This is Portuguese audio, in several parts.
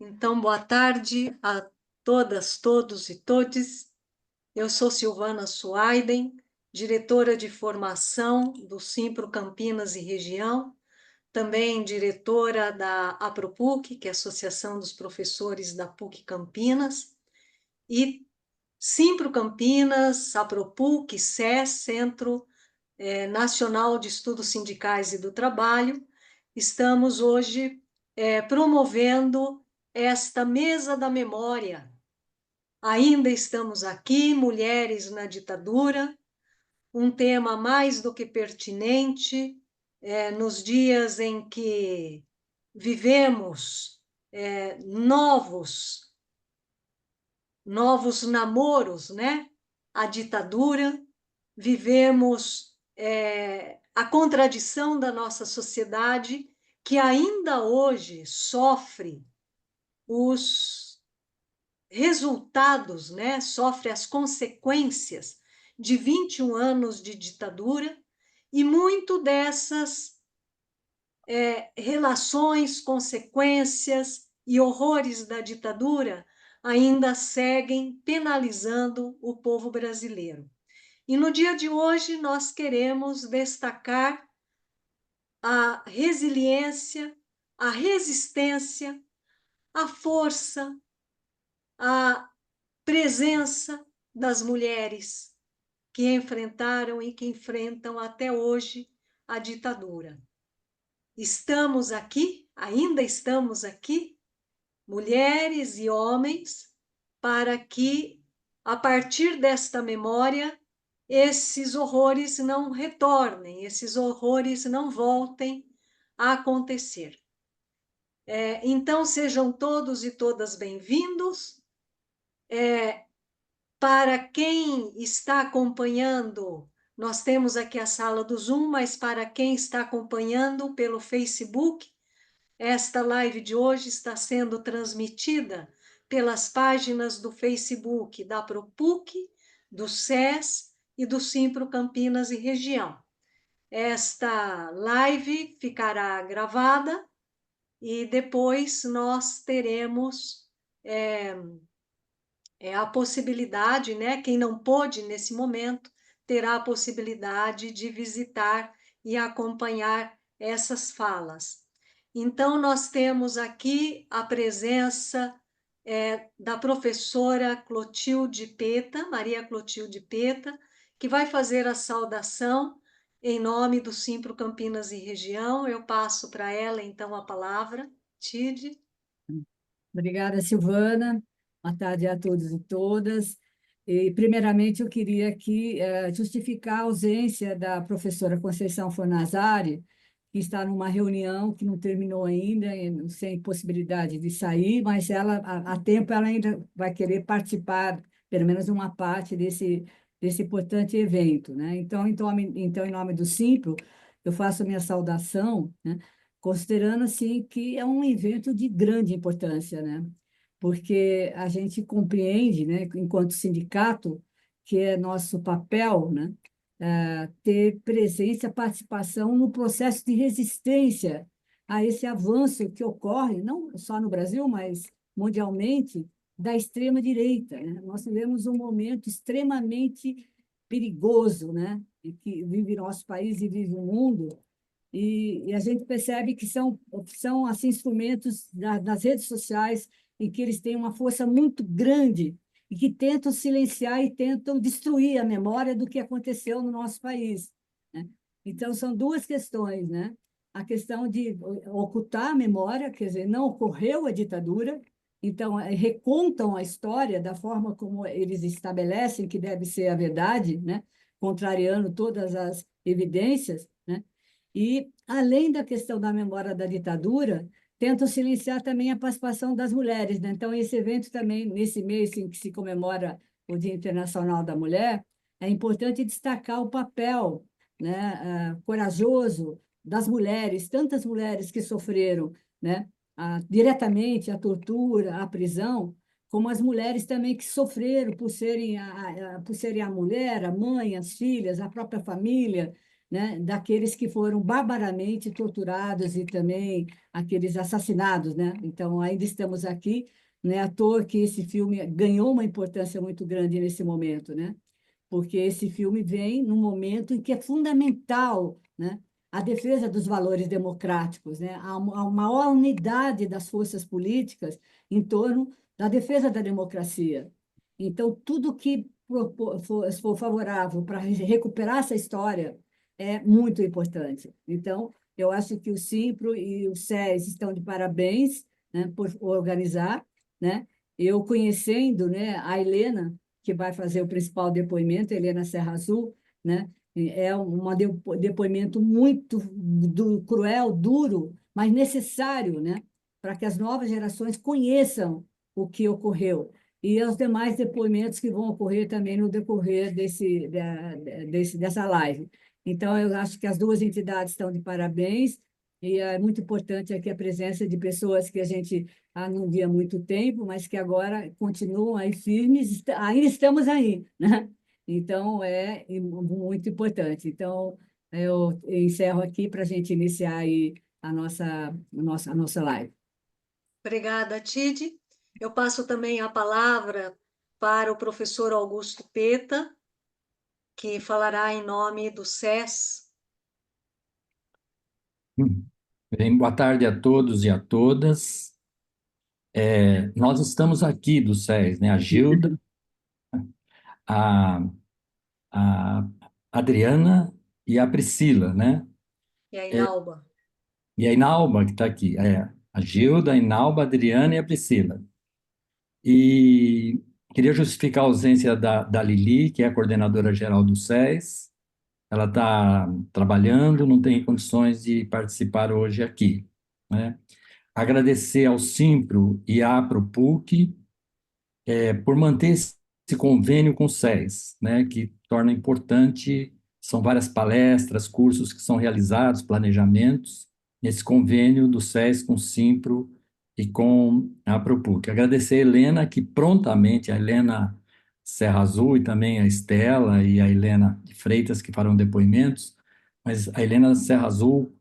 Então, boa tarde a todas, todos e todes. Eu sou Silvana Suaiden, diretora de formação do Simpro Campinas e Região, também diretora da APROPUC, que é a Associação dos Professores da PUC Campinas, e Simpro Campinas, APROPUC, SES, Centro Nacional de Estudos Sindicais e do Trabalho. Estamos hoje promovendo esta Mesa da Memória. Ainda estamos aqui, Mulheres na Ditadura, um tema mais do que pertinente nos dias em que vivemos novos namoros, né? A ditadura, vivemos a contradição da nossa sociedade, que ainda hoje sofre os resultados, né? Sofre as consequências de 21 anos de ditadura, e muito dessas relações, consequências e horrores da ditadura ainda seguem penalizando o povo brasileiro. E no dia de hoje nós queremos destacar a resiliência, a resistência, a força, a presença das mulheres que enfrentaram e que enfrentam até hoje a ditadura. Estamos aqui, ainda estamos aqui, mulheres e homens, para que, a partir desta memória, esses horrores não retornem, esses horrores não voltem a acontecer. Então, sejam todos e todas bem-vindos. Para quem está acompanhando, nós temos aqui a sala do Zoom, mas para quem está acompanhando pelo Facebook, esta live de hoje está sendo transmitida pelas páginas do Facebook da PROPUC, do SES e do Simpro Campinas e Região. Esta live ficará gravada e depois nós teremos a possibilidade, né? Quem não pôde nesse momento, terá a possibilidade de visitar e acompanhar essas falas. Então, nós temos aqui a presença da professora Clotilde Peta, Maria Clotilde Peta, que vai fazer a saudação em nome do Simpro Campinas e Região. Eu passo para ela, então, a palavra. Tide. Obrigada, Silvana. Boa tarde a todos e todas. E, primeiramente, eu queria aqui justificar a ausência da professora Conceição Fornazari, que está numa reunião que não terminou ainda, sem possibilidade de sair, mas ela, a tempo, ela ainda vai querer participar, pelo menos uma parte desse importante evento, né? Então, em nome do Simpro, eu faço a minha saudação, né? Considerando assim que é um evento de grande importância, né? Porque a gente compreende, né, enquanto sindicato, que é nosso papel, né, ter presença, participação no processo de resistência a esse avanço que ocorre, não só no Brasil, mas mundialmente, da extrema-direita, né? Nós vivemos um momento extremamente perigoso, né, e que vive nosso país e vive o mundo, e a gente percebe que são assim, instrumentos das redes sociais em que eles têm uma força muito grande e que tentam silenciar e tentam destruir a memória do que aconteceu no nosso país, né? Então, são duas questões, né? A questão de ocultar a memória, quer dizer, não ocorreu a ditadura, então recontam a história da forma como eles estabelecem que deve ser a verdade, né? Contrariando todas as evidências, né? E, além da questão da memória da ditadura, tentam silenciar também a participação das mulheres, né? Então, esse evento também, nesse mês em que se comemora o Dia Internacional da Mulher, é importante destacar o papel, né, corajoso das mulheres, tantas mulheres que sofreram, né, diretamente a tortura, a prisão, como as mulheres também que sofreram por serem a mulher, a mãe, as filhas, a própria família, né, daqueles que foram barbaramente torturados e também aqueles assassinados, né? Então, ainda estamos aqui, não é à toa que esse filme ganhou uma importância muito grande nesse momento, né? Porque esse filme vem num momento em que é fundamental, né, a defesa dos valores democráticos, né, a maior unidade das forças políticas em torno da defesa da democracia. Então, tudo que for favorável para recuperar essa história é muito importante. Então, eu acho que o Simpro e o SES estão de parabéns, né, por organizar, né? Eu conhecendo, né, a Helena, que vai fazer o principal depoimento, Helena Serra Azul, né? É um depoimento muito cruel, duro, mas necessário, né? Para que as novas gerações conheçam o que ocorreu. E os demais depoimentos que vão ocorrer também no decorrer dessa live. Então, eu acho que as duas entidades estão de parabéns, e é muito importante aqui a presença de pessoas que a gente não via há muito tempo, mas que agora continuam aí firmes, ainda estamos aí, né? Então, é muito importante. Então, eu encerro aqui para a gente iniciar aí a nossa live. Obrigada, Tide. Eu passo também a palavra para o professor Augusto Peta, que falará em nome do SES. Bem, boa tarde a todos e a todas. Nós estamos aqui do SES, né? A Gilda, a, a Adriana e a Priscila, né? E a Inalba. E a Inalba, que está aqui. A Gilda, a Inalba, a Adriana e a Priscila. E queria justificar a ausência da Lili, que é a coordenadora geral do SES. Ela está trabalhando, não tem condições de participar hoje aqui, né? Agradecer ao Simpro e à Propuc por manter esse convênio com o SES, né, que torna importante, são várias palestras, cursos que são realizados, planejamentos, nesse convênio do SES com o Simpro e com a Propuc. Agradecer a Helena, que prontamente, a Helena Serra Azul e também a Estela e a Helena de Freitas, que farão depoimentos, mas a Helena Serra Azul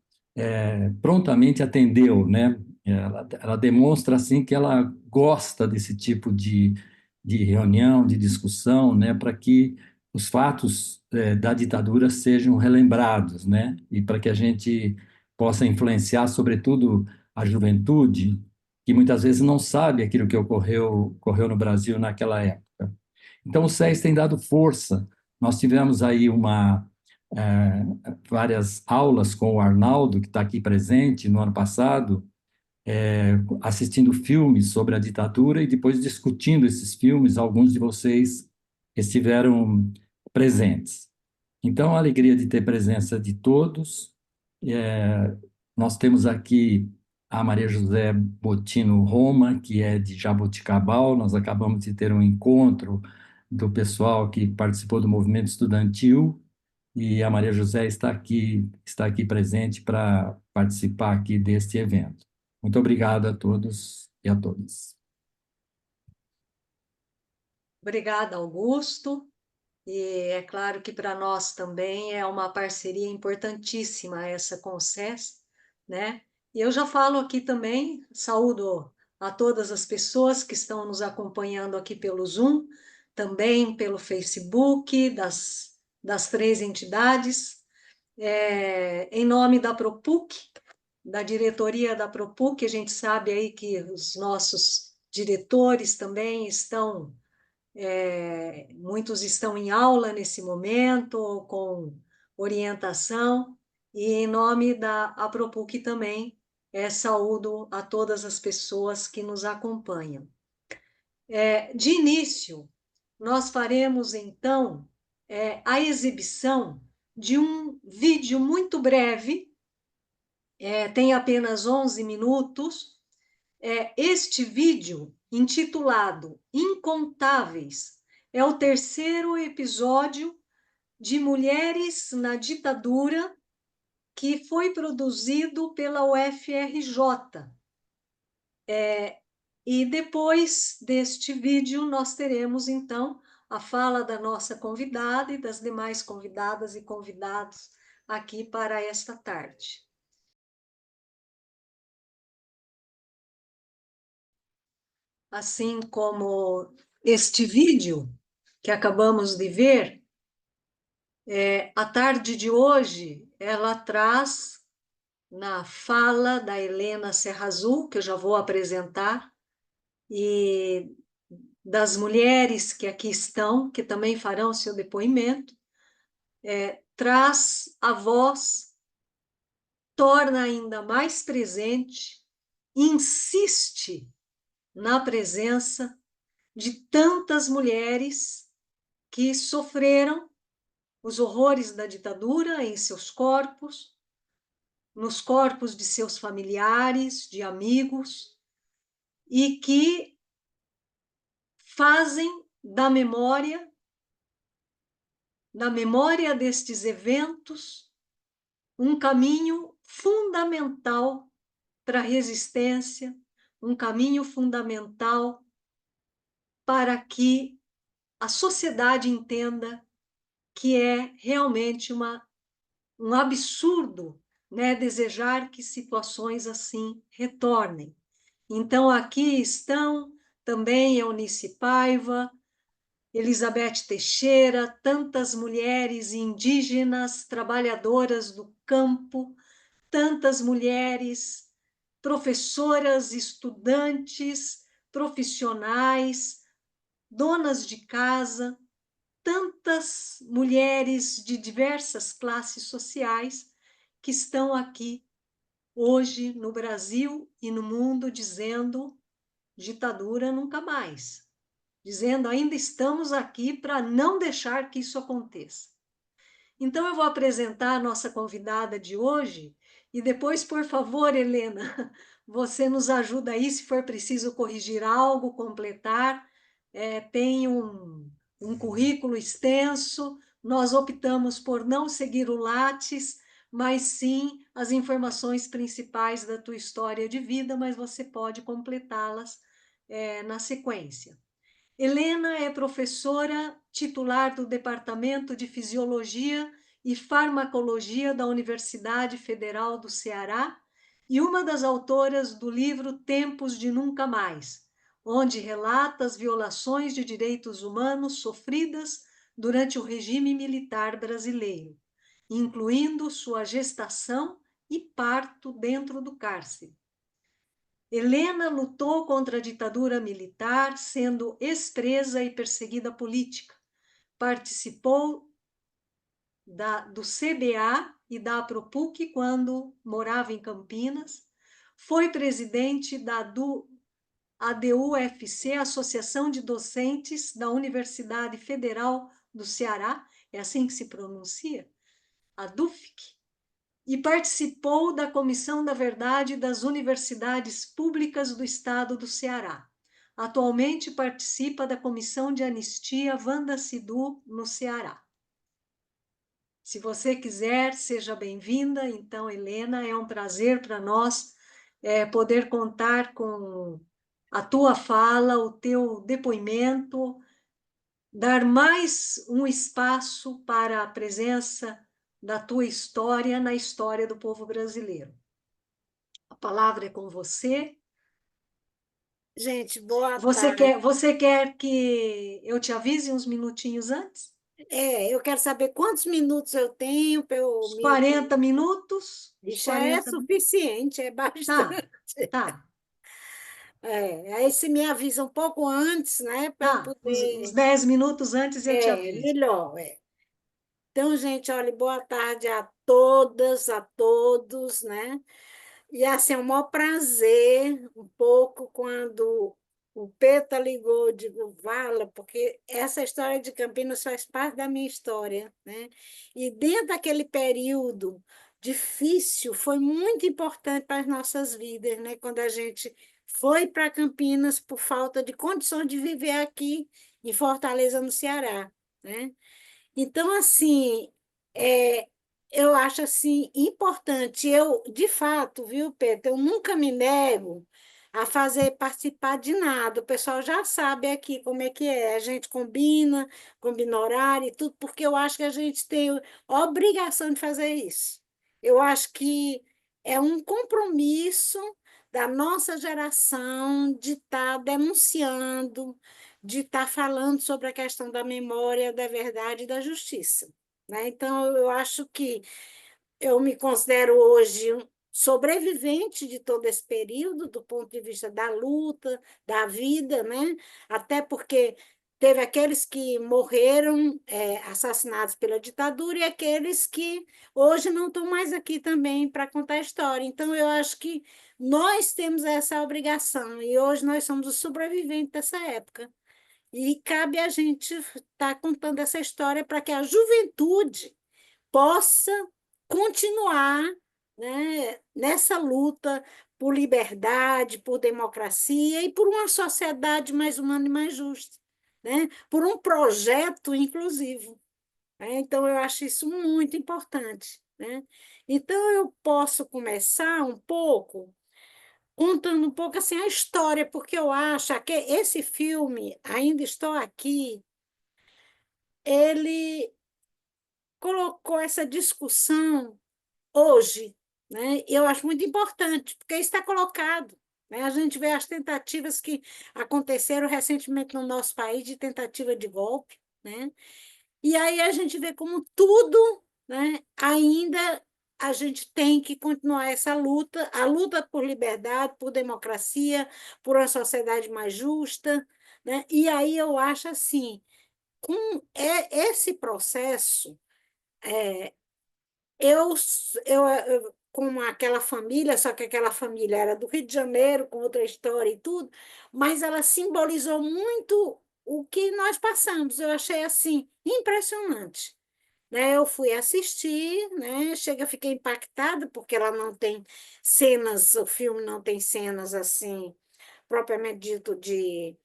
prontamente atendeu, né? Ela demonstra assim que ela gosta desse tipo de reunião, de discussão, né, para que os fatos da ditadura sejam relembrados, né, e para que a gente possa influenciar, sobretudo, a juventude, que muitas vezes não sabe aquilo que ocorreu no Brasil naquela época. Então, o SES tem dado força. Nós tivemos aí várias aulas com o Arnaldo, que está aqui presente no ano passado, assistindo filmes sobre a ditadura e depois discutindo esses filmes, alguns de vocês estiveram presentes. Então, a alegria de ter presença de todos. Nós temos aqui a Maria José Botino Roma, que é de Jaboticabal. Nós acabamos de ter um encontro do pessoal que participou do movimento estudantil, e a Maria José está aqui presente para participar aqui deste evento. Muito obrigado a todos e a todas. Obrigada, Augusto. E é claro que para nós também é uma parceria importantíssima essa com o SES, né? E eu já falo aqui também, saúdo a todas as pessoas que estão nos acompanhando aqui pelo Zoom, também pelo Facebook, das três entidades. Em nome da Propuc, da diretoria da Propuc, a gente sabe aí que os nossos diretores também estão muitos estão em aula nesse momento, com orientação, e em nome da APROPUC também, saúdo a todas as pessoas que nos acompanham. De início, nós faremos então a exibição de um vídeo muito breve, tem apenas 11 minutos. Este vídeo, intitulado Incontáveis, é o terceiro episódio de Mulheres na Ditadura, que foi produzido pela UFRJ. E depois deste vídeo, nós teremos, então, a fala da nossa convidada e das demais convidadas e convidados aqui para esta tarde. Assim como este vídeo que acabamos de ver, a tarde de hoje, ela traz, na fala da Helena Serrazul, que eu já vou apresentar, e das mulheres que aqui estão, que também farão seu depoimento, traz a voz, torna ainda mais presente, insiste na presença de tantas mulheres que sofreram os horrores da ditadura em seus corpos, nos corpos de seus familiares, de amigos, e que fazem da memória destes eventos, um caminho fundamental para a resistência, um caminho fundamental para que a sociedade entenda que é realmente um absurdo, né, desejar que situações assim retornem. Então, aqui estão também Eunice Paiva, Elizabeth Teixeira, tantas mulheres indígenas, trabalhadoras do campo, tantas mulheres, professoras, estudantes, profissionais, donas de casa, tantas mulheres de diversas classes sociais que estão aqui hoje no Brasil e no mundo dizendo ditadura nunca mais, dizendo ainda estamos aqui para não deixar que isso aconteça. Então eu vou apresentar a nossa convidada de hoje e depois, por favor, Helena, você nos ajuda aí se for preciso corrigir algo, completar. Tem um currículo extenso, nós optamos por não seguir o Lattes, mas sim as informações principais da tua história de vida, mas você pode completá-las na sequência. Helena é professora titular do Departamento de Fisiologia e Farmacologia da Universidade Federal do Ceará e uma das autoras do livro Tempos de Nunca Mais, onde relata as violações de direitos humanos sofridas durante o regime militar brasileiro, incluindo sua gestação e parto dentro do cárcere. Helena lutou contra a ditadura militar, sendo ex-presa e perseguida política. Participou do CBA e da APROPUC quando morava em Campinas. Foi presidente da ADUFC, Associação de Docentes da Universidade Federal do Ceará, é assim que se pronuncia? A DUFC. E participou da Comissão da Verdade das Universidades Públicas do Estado do Ceará. Atualmente participa da Comissão de Anistia Wanda Sidhu, no Ceará. Se você quiser, seja bem-vinda. Então, Helena, é um prazer para nós poder contar com a tua fala, o teu depoimento, dar mais um espaço para a presença da tua história na história do povo brasileiro. A palavra é com você. Gente, boa tarde. Você quer que eu te avise uns minutinhos antes? Eu quero saber quantos minutos eu tenho para eu Uns 40 minutos? E já é suficiente, é bastante. Tá. Aí se me avisa um pouco antes, né, para eu poder... Uns 10 minutos antes eu te aviso. Melhor, Então, gente, olha, boa tarde a todas, a todos, né? E assim, é um maior prazer, um pouco, quando o Peta ligou, eu digo, Vala, porque essa história de Campinas faz parte da minha história, né? E dentro daquele período difícil, foi muito importante para as nossas vidas, né? Quando a gente foi para Campinas por falta de condições de viver aqui em Fortaleza, no Ceará, né? Então, assim, eu acho assim importante. Eu, de fato, viu, Pedro, eu nunca me nego a fazer participar de nada. O pessoal já sabe aqui como é que é. A gente combina horário e tudo, porque eu acho que a gente tem a obrigação de fazer isso. Eu acho que é um compromisso da nossa geração de estar denunciando, de estar falando sobre a questão da memória, da verdade e da justiça, né? Então, eu acho que eu me considero hoje sobrevivente de todo esse período, do ponto de vista da luta, da vida, né? Até porque teve aqueles que morreram assassinados pela ditadura e aqueles que hoje não estão mais aqui também para contar a história. Então, eu acho que nós temos essa obrigação e hoje nós somos os sobreviventes dessa época. E cabe a gente estar contando essa história para que a juventude possa continuar, né, nessa luta por liberdade, por democracia e por uma sociedade mais humana e mais justa, né? Por um projeto inclusivo, né? Então, eu acho isso muito importante, né? Então, eu posso começar um pouco contando um pouco assim a história, porque eu acho que esse filme, Ainda Estou Aqui, ele colocou essa discussão hoje, né? Eu acho muito importante, porque isso está colocado, né? A gente vê as tentativas que aconteceram recentemente no nosso país de tentativa de golpe, né? E aí a gente vê como tudo, né? Ainda a gente tem que continuar essa luta, a luta por liberdade, por democracia, por uma sociedade mais justa, né? E aí eu acho assim, com esse processo eu, com aquela família, só que aquela família era do Rio de Janeiro, com outra história e tudo, mas ela simbolizou muito o que nós passamos. Eu achei assim impressionante, né? Eu fui assistir, né? Chega, fiquei impactada porque ela não tem cenas, o filme não tem cenas assim propriamente dito de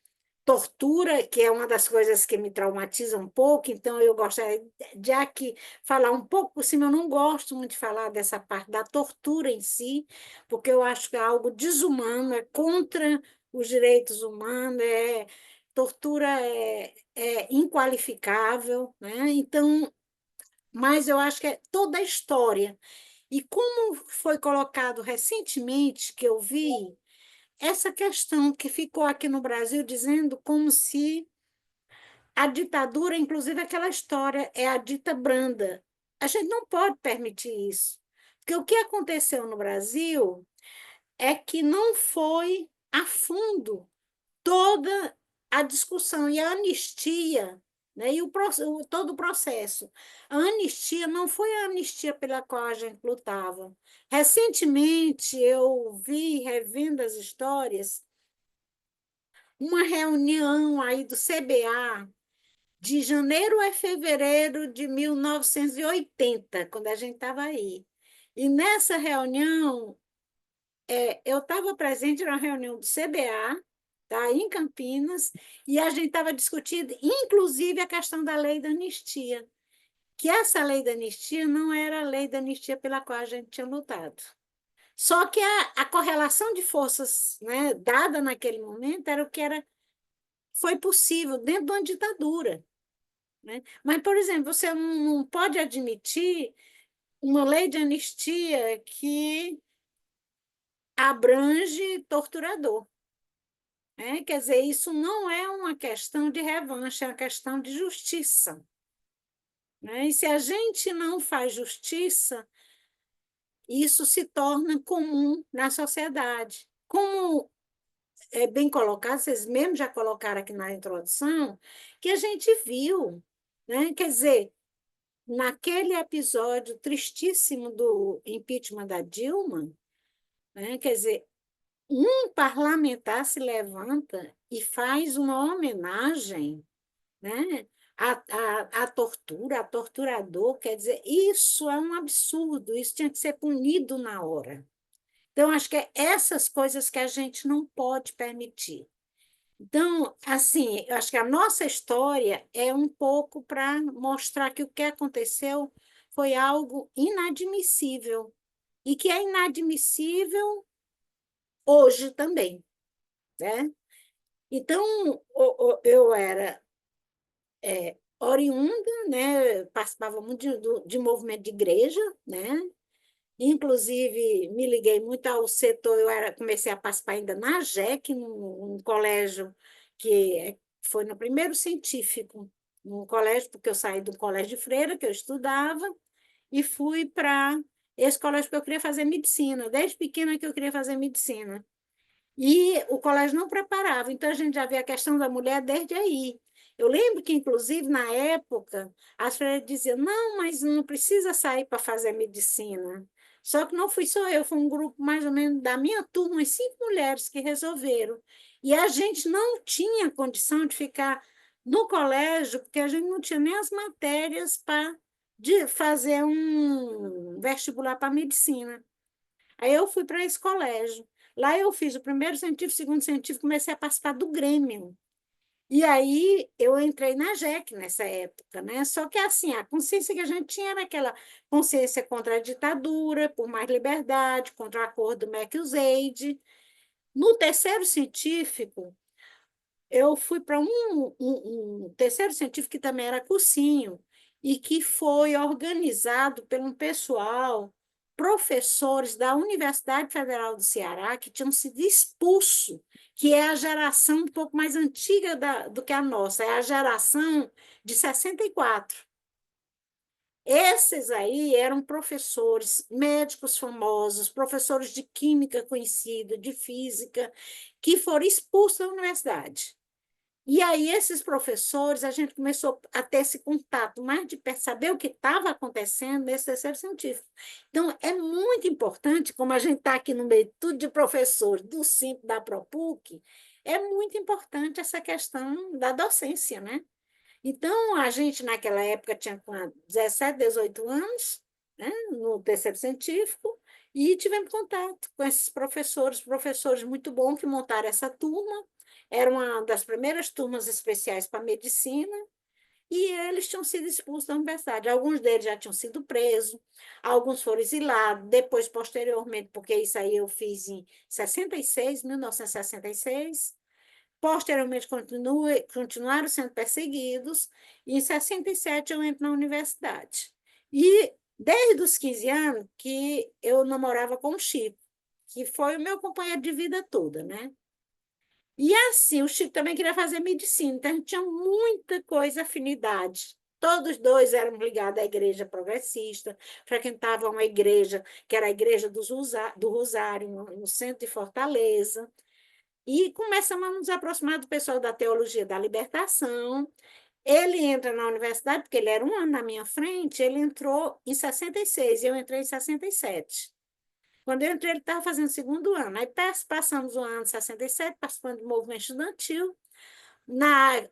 tortura, que é uma das coisas que me traumatiza um pouco, então eu gostaria de aqui falar um pouco por cima. Eu não gosto muito de falar dessa parte da tortura em si, porque eu acho que é algo desumano, é contra os direitos humanos, tortura é inqualificável, né? Então, mas eu acho que é toda a história. E como foi colocado recentemente, que eu vi, essa questão que ficou aqui no Brasil dizendo como se a ditadura, inclusive aquela história, é a dita branda. A gente não pode permitir isso. Porque o que aconteceu no Brasil é que não foi a fundo toda a discussão e a anistia, né, e todo o processo. A anistia não foi a anistia pela qual a gente lutava. Recentemente, eu vi, revendo as histórias, uma reunião aí do CBA de janeiro a fevereiro de 1980, quando a gente estava aí. E nessa reunião, eu estava presente na reunião do CBA, tá, em Campinas, e a gente estava discutindo, inclusive, a questão da lei da anistia, que essa lei da anistia não era a lei da anistia pela qual a gente tinha lutado. Só que a correlação de forças, né, dada naquele momento era o que foi possível dentro de uma ditadura, né? Mas, por exemplo, você não pode admitir uma lei de anistia que abrange torturador, né? Quer dizer, isso não é uma questão de revanche, é uma questão de justiça, né? E se a gente não faz justiça, isso se torna comum na sociedade. Como é bem colocado, vocês mesmos já colocaram aqui na introdução, que a gente viu, né? Quer dizer, naquele episódio tristíssimo do impeachment da Dilma, né? Quer dizer, um parlamentar se levanta e faz uma homenagem, né, à tortura, a torturador. Quer dizer, isso é um absurdo, isso tinha que ser punido na hora. Então, acho que é essas coisas que a gente não pode permitir. Então, assim, eu acho que a nossa história é um pouco para mostrar que o que aconteceu foi algo inadmissível e que é inadmissível hoje também, né? Então, eu era oriunda, né? Participava muito de movimento de igreja, né? Inclusive, me liguei muito ao setor, comecei a participar ainda na AGEC, num colégio foi no primeiro científico, num colégio, porque eu saí do colégio de freira, que eu estudava, e fui para esse colégio porque eu queria fazer medicina, desde pequena que eu queria fazer medicina. E o colégio não preparava, então a gente já vê a questão da mulher desde aí. Eu lembro que, inclusive, na época, as freiras diziam, não, mas não precisa sair para fazer medicina. Só que não fui só eu, foi um grupo mais ou menos da minha turma, umas 5 mulheres que resolveram. E a gente não tinha condição de ficar no colégio, porque a gente não tinha nem as matérias para fazer um vestibular para medicina. Aí eu fui para esse colégio. Lá eu fiz o primeiro científico, o segundo científico, comecei a participar do Grêmio. E aí eu entrei na JEC nessa época, né? Só que assim, a consciência que a gente tinha era aquela consciência contra a ditadura, por mais liberdade, contra o acordo McUsaid. No terceiro científico, eu fui para um terceiro científico que também era cursinho, e que foi organizado por um pessoal, professores da Universidade Federal do Ceará, que tinham sido expulsos, que é a geração um pouco mais antiga do que a nossa, é a geração de 64. Esses aí eram professores, médicos famosos, professores de química conhecida, de física, que foram expulsos da universidade. E aí, esses professores, a gente começou a ter esse contato mais de saber o que estava acontecendo nesse terceiro científico. Então, é muito importante, como a gente está aqui no meio tudo de professores do SIMP, da ProPuc, é muito importante essa questão da docência, né? Então, a gente, naquela época, tinha 17, 18 anos, né, no terceiro científico, e tivemos contato com esses professores muito bons que montaram essa turma. Era uma das primeiras turmas especiais para medicina, e eles tinham sido expulsos da universidade. Alguns deles já tinham sido presos, alguns foram exilados, depois, posteriormente, porque isso aí eu fiz em 66, 1966. Posteriormente, continuaram sendo perseguidos, e em 67 eu entro na universidade. E desde os 15 anos que eu namorava com o Chico, que foi o meu companheiro de vida toda, né? E assim, o Chico também queria fazer medicina, então a gente tinha muita coisa, afinidade. Todos dois eram ligados à igreja progressista, frequentavam uma igreja, que era a igreja do Rosário, no centro de Fortaleza. E começamos a nos aproximar do pessoal da teologia da libertação. Ele entra na universidade, porque ele era um ano na minha frente, ele entrou em 66, e eu entrei em 67. Quando eu entrei, ele estava fazendo o segundo ano. Aí passamos o ano de 67, participando do movimento estudantil.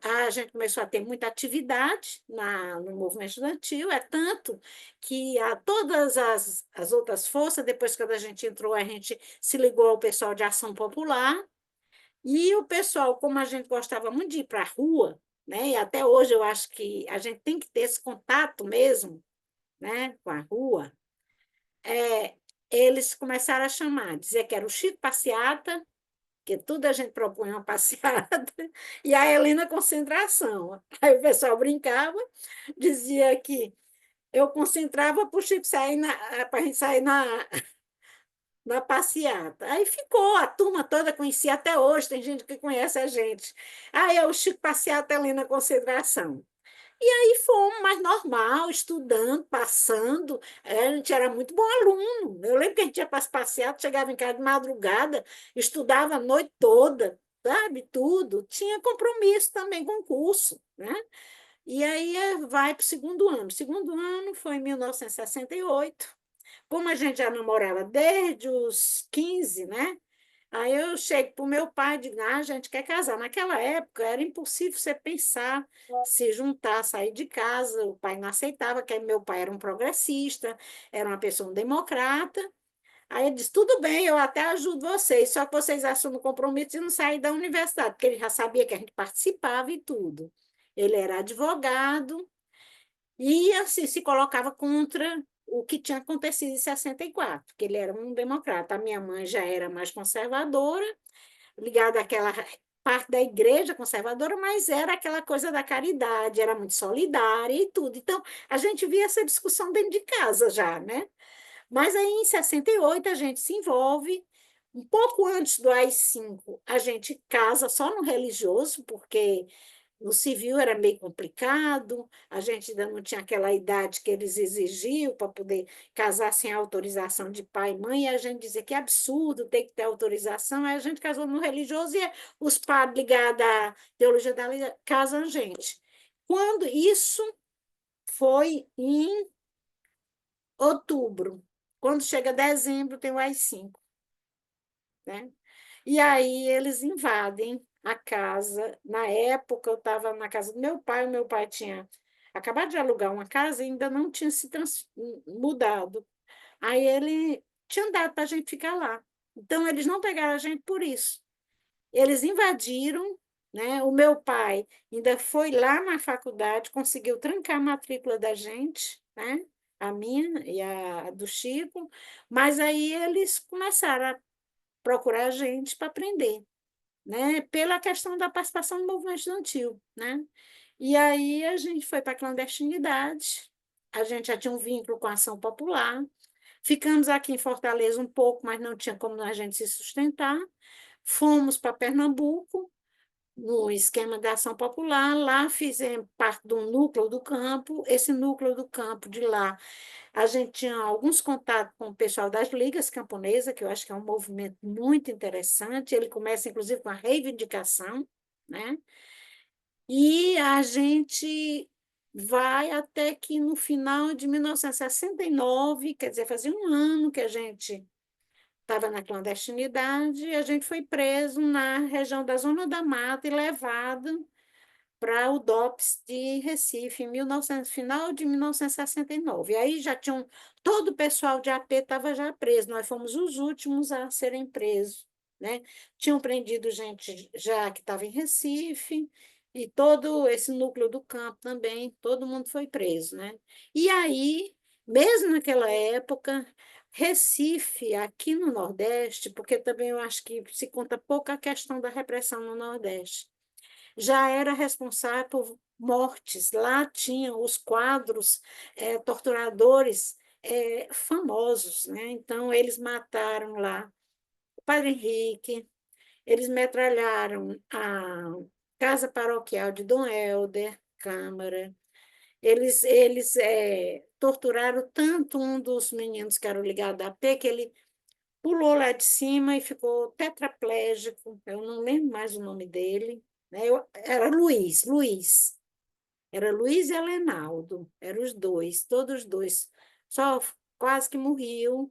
A gente começou a ter muita atividade no movimento estudantil, é tanto que todas as outras forças, depois que a gente entrou, a gente se ligou ao pessoal de ação popular, e o pessoal, como a gente gostava muito de ir para a rua, né? E até hoje eu acho que a gente tem que ter esse contato mesmo, né? Com a rua, eles começaram a chamar, dizer que era o Chico Passeata, que tudo a gente propunha uma passeata, e a Helena Concentração. Aí o pessoal brincava, dizia que eu concentrava para o Chico sair para a gente sair na passeata. Aí ficou, a turma toda conhecia até hoje, tem gente que conhece a gente. Aí é o Chico Passeata ali na concentração. E aí fomos mais normal, estudando, passando. A gente era muito bom aluno. Eu lembro que a gente ia para as passeatas, chegava em casa de madrugada, estudava a noite toda, sabe? Tudo. Tinha compromisso também com o curso, né? E aí vai para o segundo ano. O segundo ano foi em 1968. Como a gente já namorava desde os 15, né? Aí eu chego para o meu pai e digo, a gente quer casar. Naquela época era impossível você pensar, se juntar, sair de casa. O pai não aceitava, que meu pai era um progressista, era uma pessoa democrata. Aí ele disse, tudo bem, eu até ajudo vocês, só que vocês assumem o compromisso de não sair da universidade, porque ele já sabia que a gente participava e tudo. Ele era advogado, e assim se colocava contra o que tinha acontecido em 64, porque ele era um democrata. A minha mãe já era mais conservadora, ligado àquela parte da igreja conservadora, mas era aquela coisa da caridade, era muito solidária e tudo. Então, a gente via essa discussão dentro de casa já, né? Mas aí, em 68 a gente se envolve. Um pouco antes do AI-5, a gente casa só no religioso, porque no civil era meio complicado, a gente ainda não tinha aquela idade que eles exigiam para poder casar sem autorização de pai e mãe, e a gente dizia que é absurdo, tem que ter autorização, aí a gente casou no religioso e os padres ligados à teologia da lei casam a gente. Quando isso foi em outubro, quando chega dezembro, tem o AI-5, né? E aí eles invadem a casa. Na época, eu estava na casa do meu pai, o meu pai tinha acabado de alugar uma casa e ainda não tinha se mudado. Aí ele tinha dado para a gente ficar lá. Então, eles não pegaram a gente por isso. Eles invadiram, né? O meu pai ainda foi lá na faculdade, conseguiu trancar a matrícula da gente, né? A minha e a do Chico, mas aí eles começaram a procurar a gente para prender, né? Pela questão da participação no movimento estudantil, né? E aí a gente foi para a clandestinidade, a gente já tinha um vínculo com a ação popular, ficamos aqui em Fortaleza um pouco, mas não tinha como a gente se sustentar, fomos para Pernambuco, no esquema da ação popular, lá fizemos parte do núcleo do campo, esse núcleo do campo de lá a gente tinha alguns contatos com o pessoal das ligas camponesas, que eu acho que é um movimento muito interessante. Ele começa, inclusive, com a reivindicação, né? E a gente vai até que no final de 1969, quer dizer, fazia um ano que a gente estava na clandestinidade, e a gente foi preso na região da Zona da Mata e levado para o DOPS de Recife, em 1900, final de 1969. E aí já tinham, todo o pessoal de AP estava já preso, nós fomos os últimos a serem presos, né? Tinham prendido gente já que estava em Recife, e todo esse núcleo do campo também, todo mundo foi preso, né? E aí, mesmo naquela época, Recife, aqui no Nordeste, porque também eu acho que se conta pouco a questão da repressão no Nordeste, já era responsável por mortes. Lá tinham os quadros torturadores famosos, né? Então, eles mataram lá o Padre Henrique, eles metralharam a casa paroquial de Dom Helder Câmara, eles torturaram tanto um dos meninos que era o ligado à P, que ele pulou lá de cima e ficou tetraplégico, eu não lembro mais o nome dele, né? Era era Luiz e Alenaldo, eram os dois, todos os dois, só quase que morriam,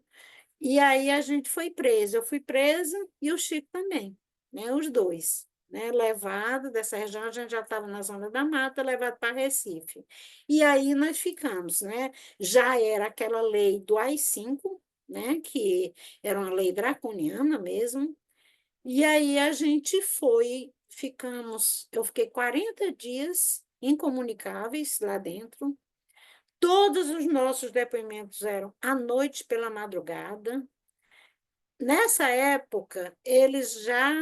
e aí a gente foi preso, eu fui presa e o Chico também, né? Os dois, né? Levado dessa região, a gente já estava na Zona da Mata, levado para Recife, e aí nós ficamos, né? Já era aquela lei do AI-5, né? Que era uma lei draconiana mesmo, e aí a gente foi, eu fiquei 40 dias incomunicáveis lá dentro. Todos os nossos depoimentos eram à noite pela madrugada. Nessa época, eles já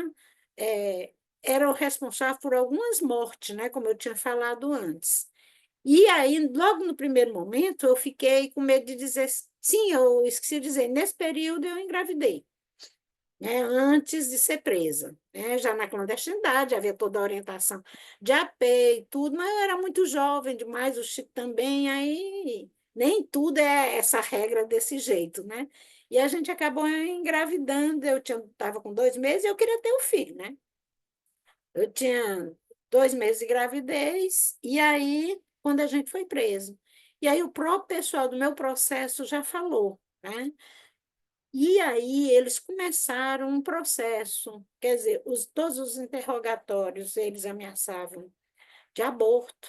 eram responsáveis por algumas mortes, né, como eu tinha falado antes. E aí, logo no primeiro momento, eu fiquei com medo de dizer, sim, eu esqueci de dizer, nesse período eu engravidei, né, antes de ser presa, né, já na clandestinidade, havia toda a orientação de AP e tudo, mas eu era muito jovem demais, o Chico também, aí nem tudo é essa regra desse jeito, né? E a gente acabou engravidando, eu estava com 2 meses e eu queria ter o filho, né? Eu tinha 2 meses de gravidez, e aí, quando a gente foi preso. E aí o próprio pessoal do meu processo já falou, né? E aí eles começaram um processo, quer dizer, todos os interrogatórios eles ameaçavam de aborto,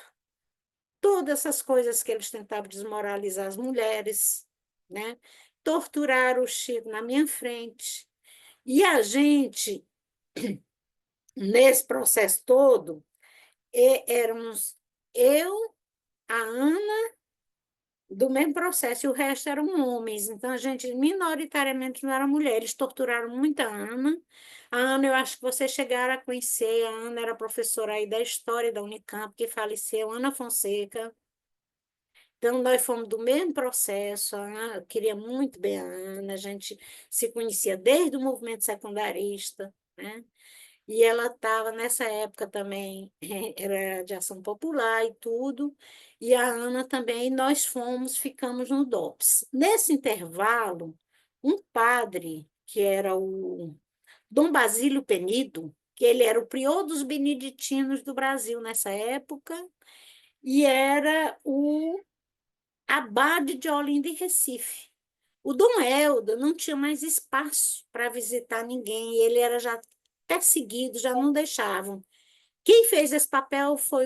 todas essas coisas que eles tentavam desmoralizar as mulheres, né? Torturaram o Chico na minha frente. E a gente, nesse processo todo, éramos eu, a Ana, do mesmo processo, e o resto eram homens. Então, a gente, minoritariamente, não eram mulheres. Torturaram muita Ana. A Ana, eu acho que vocês chegaram a conhecer. A Ana era professora aí da História da Unicamp, que faleceu, Ana Fonseca. Então, nós fomos do mesmo processo. A Ana, eu queria muito bem a Ana. A gente se conhecia desde o movimento secundarista, né? E ela estava, nessa época também, era de ação popular e tudo, e a Ana também, nós ficamos no DOPS. Nesse intervalo, um padre, que era o Dom Basílio Penido, que ele era o prior dos beneditinos do Brasil nessa época, e era o abade de Olinda e Recife. O Dom Helder não tinha mais espaço para visitar ninguém, ele era já perseguido, já não deixavam. Quem fez esse papel foi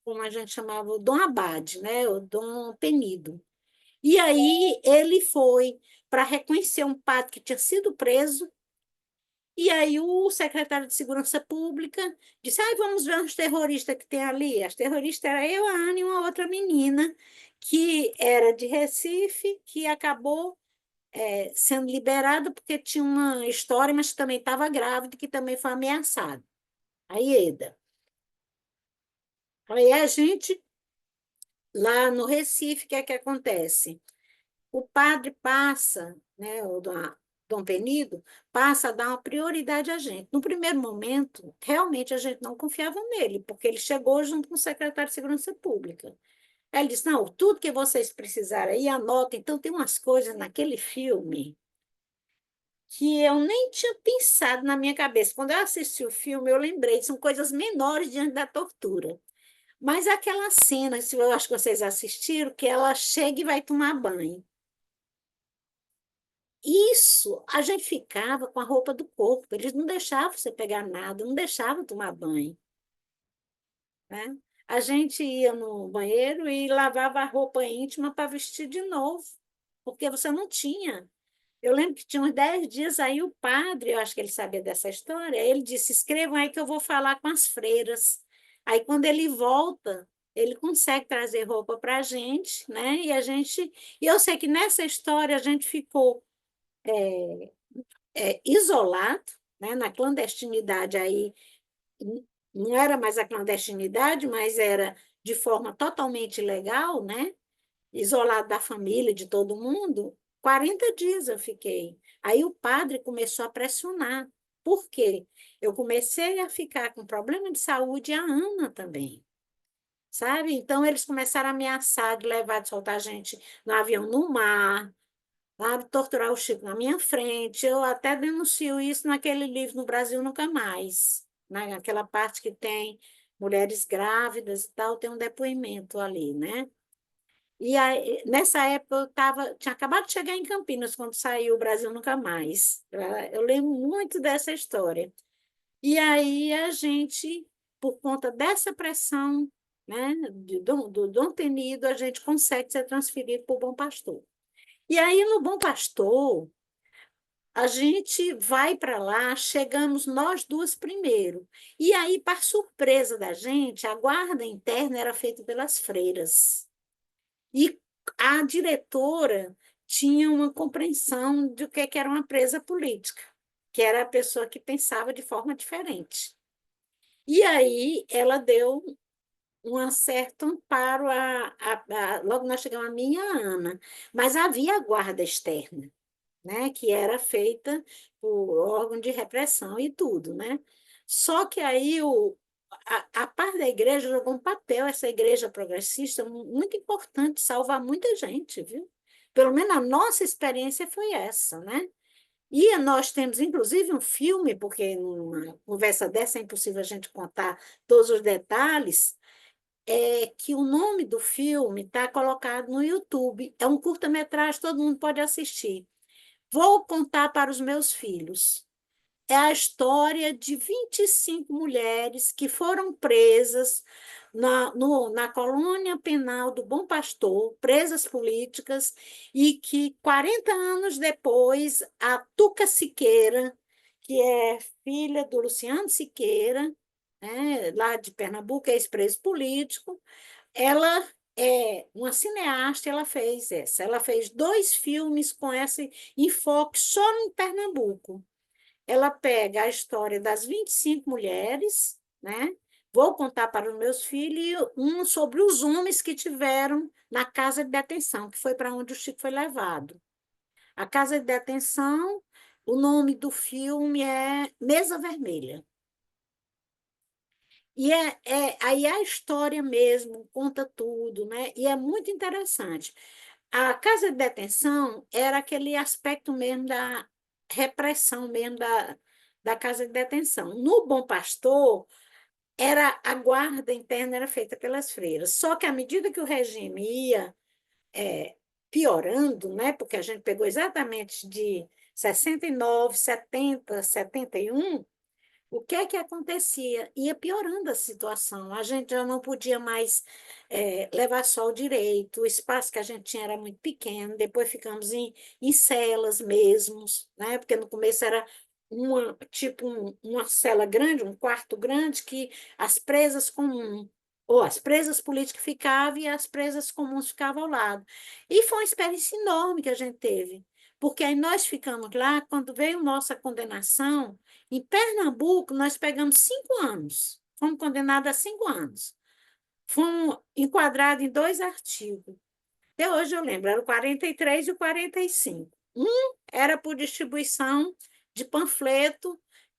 como a gente chamava, o Dom Abade, né? O Dom Penido. E aí ele foi para reconhecer um padre que tinha sido preso, e aí o secretário de Segurança Pública disse, vamos ver os terroristas que tem ali. As terroristas eram eu, a Ana e uma outra menina, que era de Recife, que acabou sendo liberada porque tinha uma história, mas também estava grávida, que também foi ameaçada. A Ieda. Aí a gente, lá no Recife, o que é que acontece? O padre passa, né, o Dom Penido, passa a dar uma prioridade a gente. No primeiro momento, realmente a gente não confiava nele, porque ele chegou junto com o secretário de Segurança Pública. Aí ele disse, não, tudo que vocês precisarem aí, anotem. Então, tem umas coisas naquele filme que eu nem tinha pensado na minha cabeça. Quando eu assisti o filme, eu lembrei, são coisas menores diante da tortura. Mas aquela cena, se eu acho que vocês assistiram, que ela chega e vai tomar banho. Isso, a gente ficava com a roupa do corpo, eles não deixavam você pegar nada, não deixavam tomar banho, né? A gente ia no banheiro e lavava a roupa íntima para vestir de novo, porque você não tinha. Eu lembro que tinha uns 10 dias aí o padre, eu acho que ele sabia dessa história, ele disse, escrevam aí que eu vou falar com as freiras. Aí, quando ele volta, ele consegue trazer roupa para a gente, né? E eu sei que nessa história a gente ficou isolado, né? Na clandestinidade aí, não era mais a clandestinidade, mas era de forma totalmente legal, né? Isolado da família, de todo mundo, 40 dias eu fiquei. Aí o padre começou a pressionar. Por quê? Eu comecei a ficar com problema de saúde, e a Ana também, sabe? Então, eles começaram a ameaçar de levar, de soltar a gente no avião no mar, sabe? Torturar o Chico na minha frente. Eu até denuncio isso naquele livro, No Brasil Nunca Mais, né? Naquela parte que tem mulheres grávidas e tal, tem um depoimento ali, né? E aí, nessa época tinha acabado de chegar em Campinas, quando saiu o Brasil Nunca Mais. Eu lembro muito dessa história. E aí a gente, por conta dessa pressão, né, do Dom Temido, a gente consegue ser transferido para o Bom Pastor. E aí, no Bom Pastor, a gente vai para lá, chegamos nós duas primeiro. E aí, para surpresa da gente, a guarda interna era feita pelas freiras. E a diretora tinha uma compreensão do que era uma presa política, que era a pessoa que pensava de forma diferente. E aí ela deu um certo amparo, logo nós chegamos a mim e a Ana, mas havia a guarda externa, né, que era feita por órgão de repressão e tudo, né? Só que aí a parte da igreja jogou um papel, essa igreja progressista, muito importante, salvar muita gente, viu? Pelo menos a nossa experiência foi essa, né? E nós temos, inclusive, um filme, porque numa conversa dessa é impossível a gente contar todos os detalhes, que o nome do filme está colocado no YouTube. É um curta-metragem, todo mundo pode assistir. Vou contar para os meus filhos. É a história de 25 mulheres que foram presas na colônia penal do Bom Pastor, presas políticas, e que 40 anos depois, a Tuca Siqueira, que é filha do Luciano Siqueira, né, lá de Pernambuco, é ex-preso político, ela uma cineasta, ela fez essa. Ela fez 2 filmes com esse enfoque só em Pernambuco. Ela pega a história das 25 mulheres, né? Vou contar para os meus filhos, e um sobre os homens que tiveram na casa de detenção, que foi para onde o Chico foi levado. A casa de detenção, o nome do filme é Mesa Vermelha. E aí a história mesmo conta tudo, né? E é muito interessante. A casa de detenção era aquele aspecto mesmo da repressão mesmo da casa de detenção. No Bom Pastor, era a guarda interna era feita pelas freiras. Só que à medida que o regime ia piorando, né? Porque a gente pegou exatamente de 69, 70, 71, o que é que acontecia? Ia piorando a situação. A gente já não podia mais levar só o direito, o espaço que a gente tinha era muito pequeno, depois ficamos em celas mesmo, né? Porque no começo era uma cela grande, um quarto grande, que as presas comuns, ou as presas políticas ficavam e as presas comuns ficavam ao lado. E foi uma experiência enorme que a gente teve, porque aí nós ficamos lá, quando veio nossa condenação, em Pernambuco, nós pegamos 5 anos. Fomos condenados a 5 anos. Fomos enquadrados em 2 artigos. Até hoje eu lembro, era o 43 e o 45. Um era por distribuição de panfleto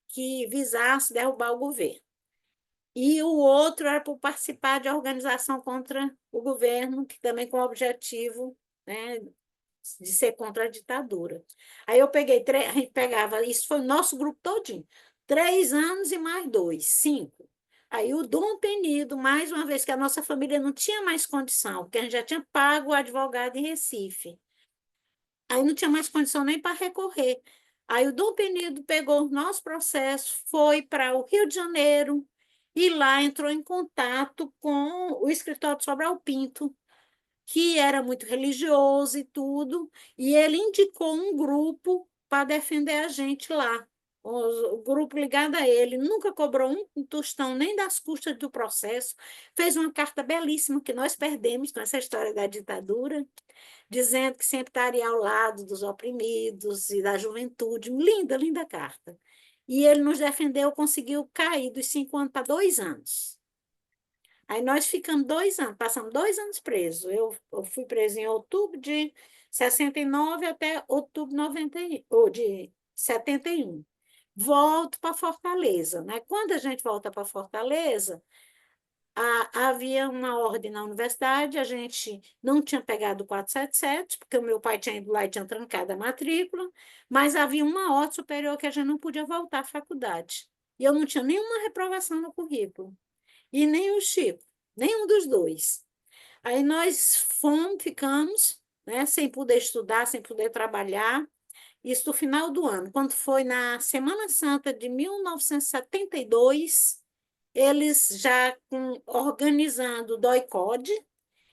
que visasse derrubar o governo. E o outro era por participar de organização contra o governo, que também com o objetivo, né, de ser contra a ditadura. Aí eu peguei, a gente pegava, isso foi o nosso grupo todinho, 3 anos e mais 2, 5. Aí o Dom Penido, mais uma vez, que a nossa família não tinha mais condição, porque a gente já tinha pago o advogado em Recife. Aí não tinha mais condição nem para recorrer. Aí o Dom Penido pegou o nosso processo, foi para o Rio de Janeiro, e lá entrou em contato com o escritório de Sobral Pinto, que era muito religioso e tudo, e ele indicou um grupo para defender a gente lá. O grupo ligado a ele nunca cobrou um tostão nem das custas do processo, fez uma carta belíssima que nós perdemos com essa história da ditadura, dizendo que sempre estaria ao lado dos oprimidos e da juventude. Linda, linda carta. E ele nos defendeu, conseguiu cair dos 5 anos para 2 anos. Aí nós ficamos 2 anos, passamos 2 anos presos. Eu fui presa em outubro de 69 até outubro de 90, ou de 71. Volto para Fortaleza, né? Quando a gente volta para Fortaleza, havia uma ordem na universidade, a gente não tinha pegado o 477, porque o meu pai tinha ido lá e tinha trancado a matrícula, mas havia uma ordem superior que a gente não podia voltar à faculdade. E eu não tinha nenhuma reprovação no currículo. E nem o Chico, nenhum dos dois. Aí nós ficamos, né, sem poder estudar, sem poder trabalhar, isso no final do ano. Quando foi na Semana Santa de 1972, eles já organizando o DOI-CODE,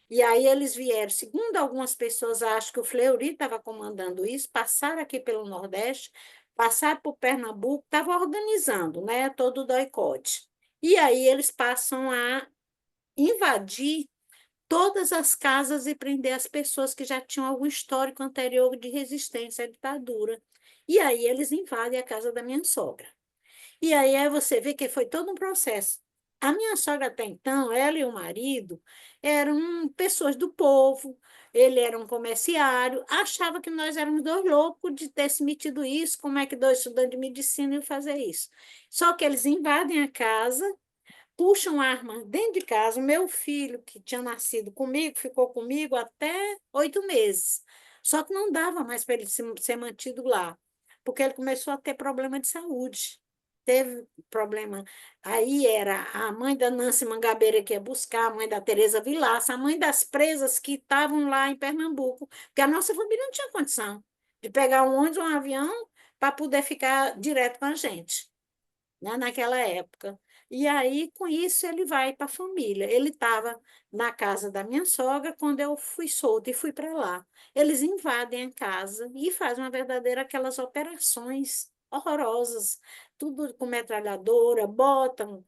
e aí eles vieram, segundo algumas pessoas, acho que o Fleury estava comandando isso, passaram aqui pelo Nordeste, passaram por Pernambuco, estava organizando, né, todo o DOI-CODE. E aí eles passam a invadir todas as casas e prender as pessoas que já tinham algum histórico anterior de resistência à ditadura. E aí eles invadem a casa da minha sogra. E aí você vê que foi todo um processo. A minha sogra até então, ela e o marido eram pessoas do povo, ele era um comerciário, achava que nós éramos 2 loucos de ter se metido isso, como é que 2 estudantes de medicina iam fazer isso. Só que eles invadem a casa, puxam arma dentro de casa. O meu filho, que tinha nascido comigo, ficou comigo até 8 meses. Só que não dava mais para ele ser mantido lá, porque ele começou a ter problema de saúde. Teve problema. Aí era a mãe da Nancy Mangabeira que ia buscar, a mãe da Tereza Vilaça, a mãe das presas que estavam lá em Pernambuco, porque a nossa família não tinha condição de pegar um ônibus ou um avião para poder ficar direto com a gente, né, naquela época. E aí, com isso, ele vai para a família. Ele estava na casa da minha sogra quando eu fui solta e fui para lá. Eles invadem a casa e fazem uma verdadeira aquelas operações horrorosas, tudo com metralhadora, botam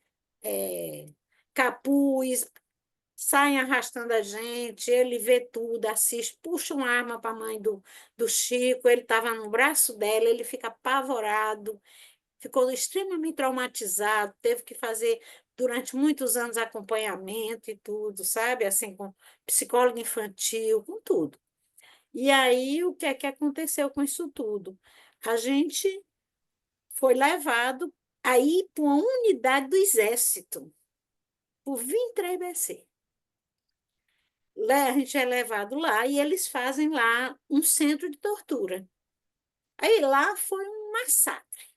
capuz, saem arrastando a gente, ele vê tudo, assiste, puxa uma arma para a mãe do Chico, ele estava no braço dela, ele fica apavorado, ficou extremamente traumatizado, teve que fazer durante muitos anos acompanhamento e tudo, sabe? Assim, com psicólogo infantil, com tudo. E aí, o que é que aconteceu com isso tudo? A gente foi levado aí para uma unidade do Exército, por 23 BC. Lá, a gente é levado lá e eles fazem lá um centro de tortura. Aí lá foi um massacre.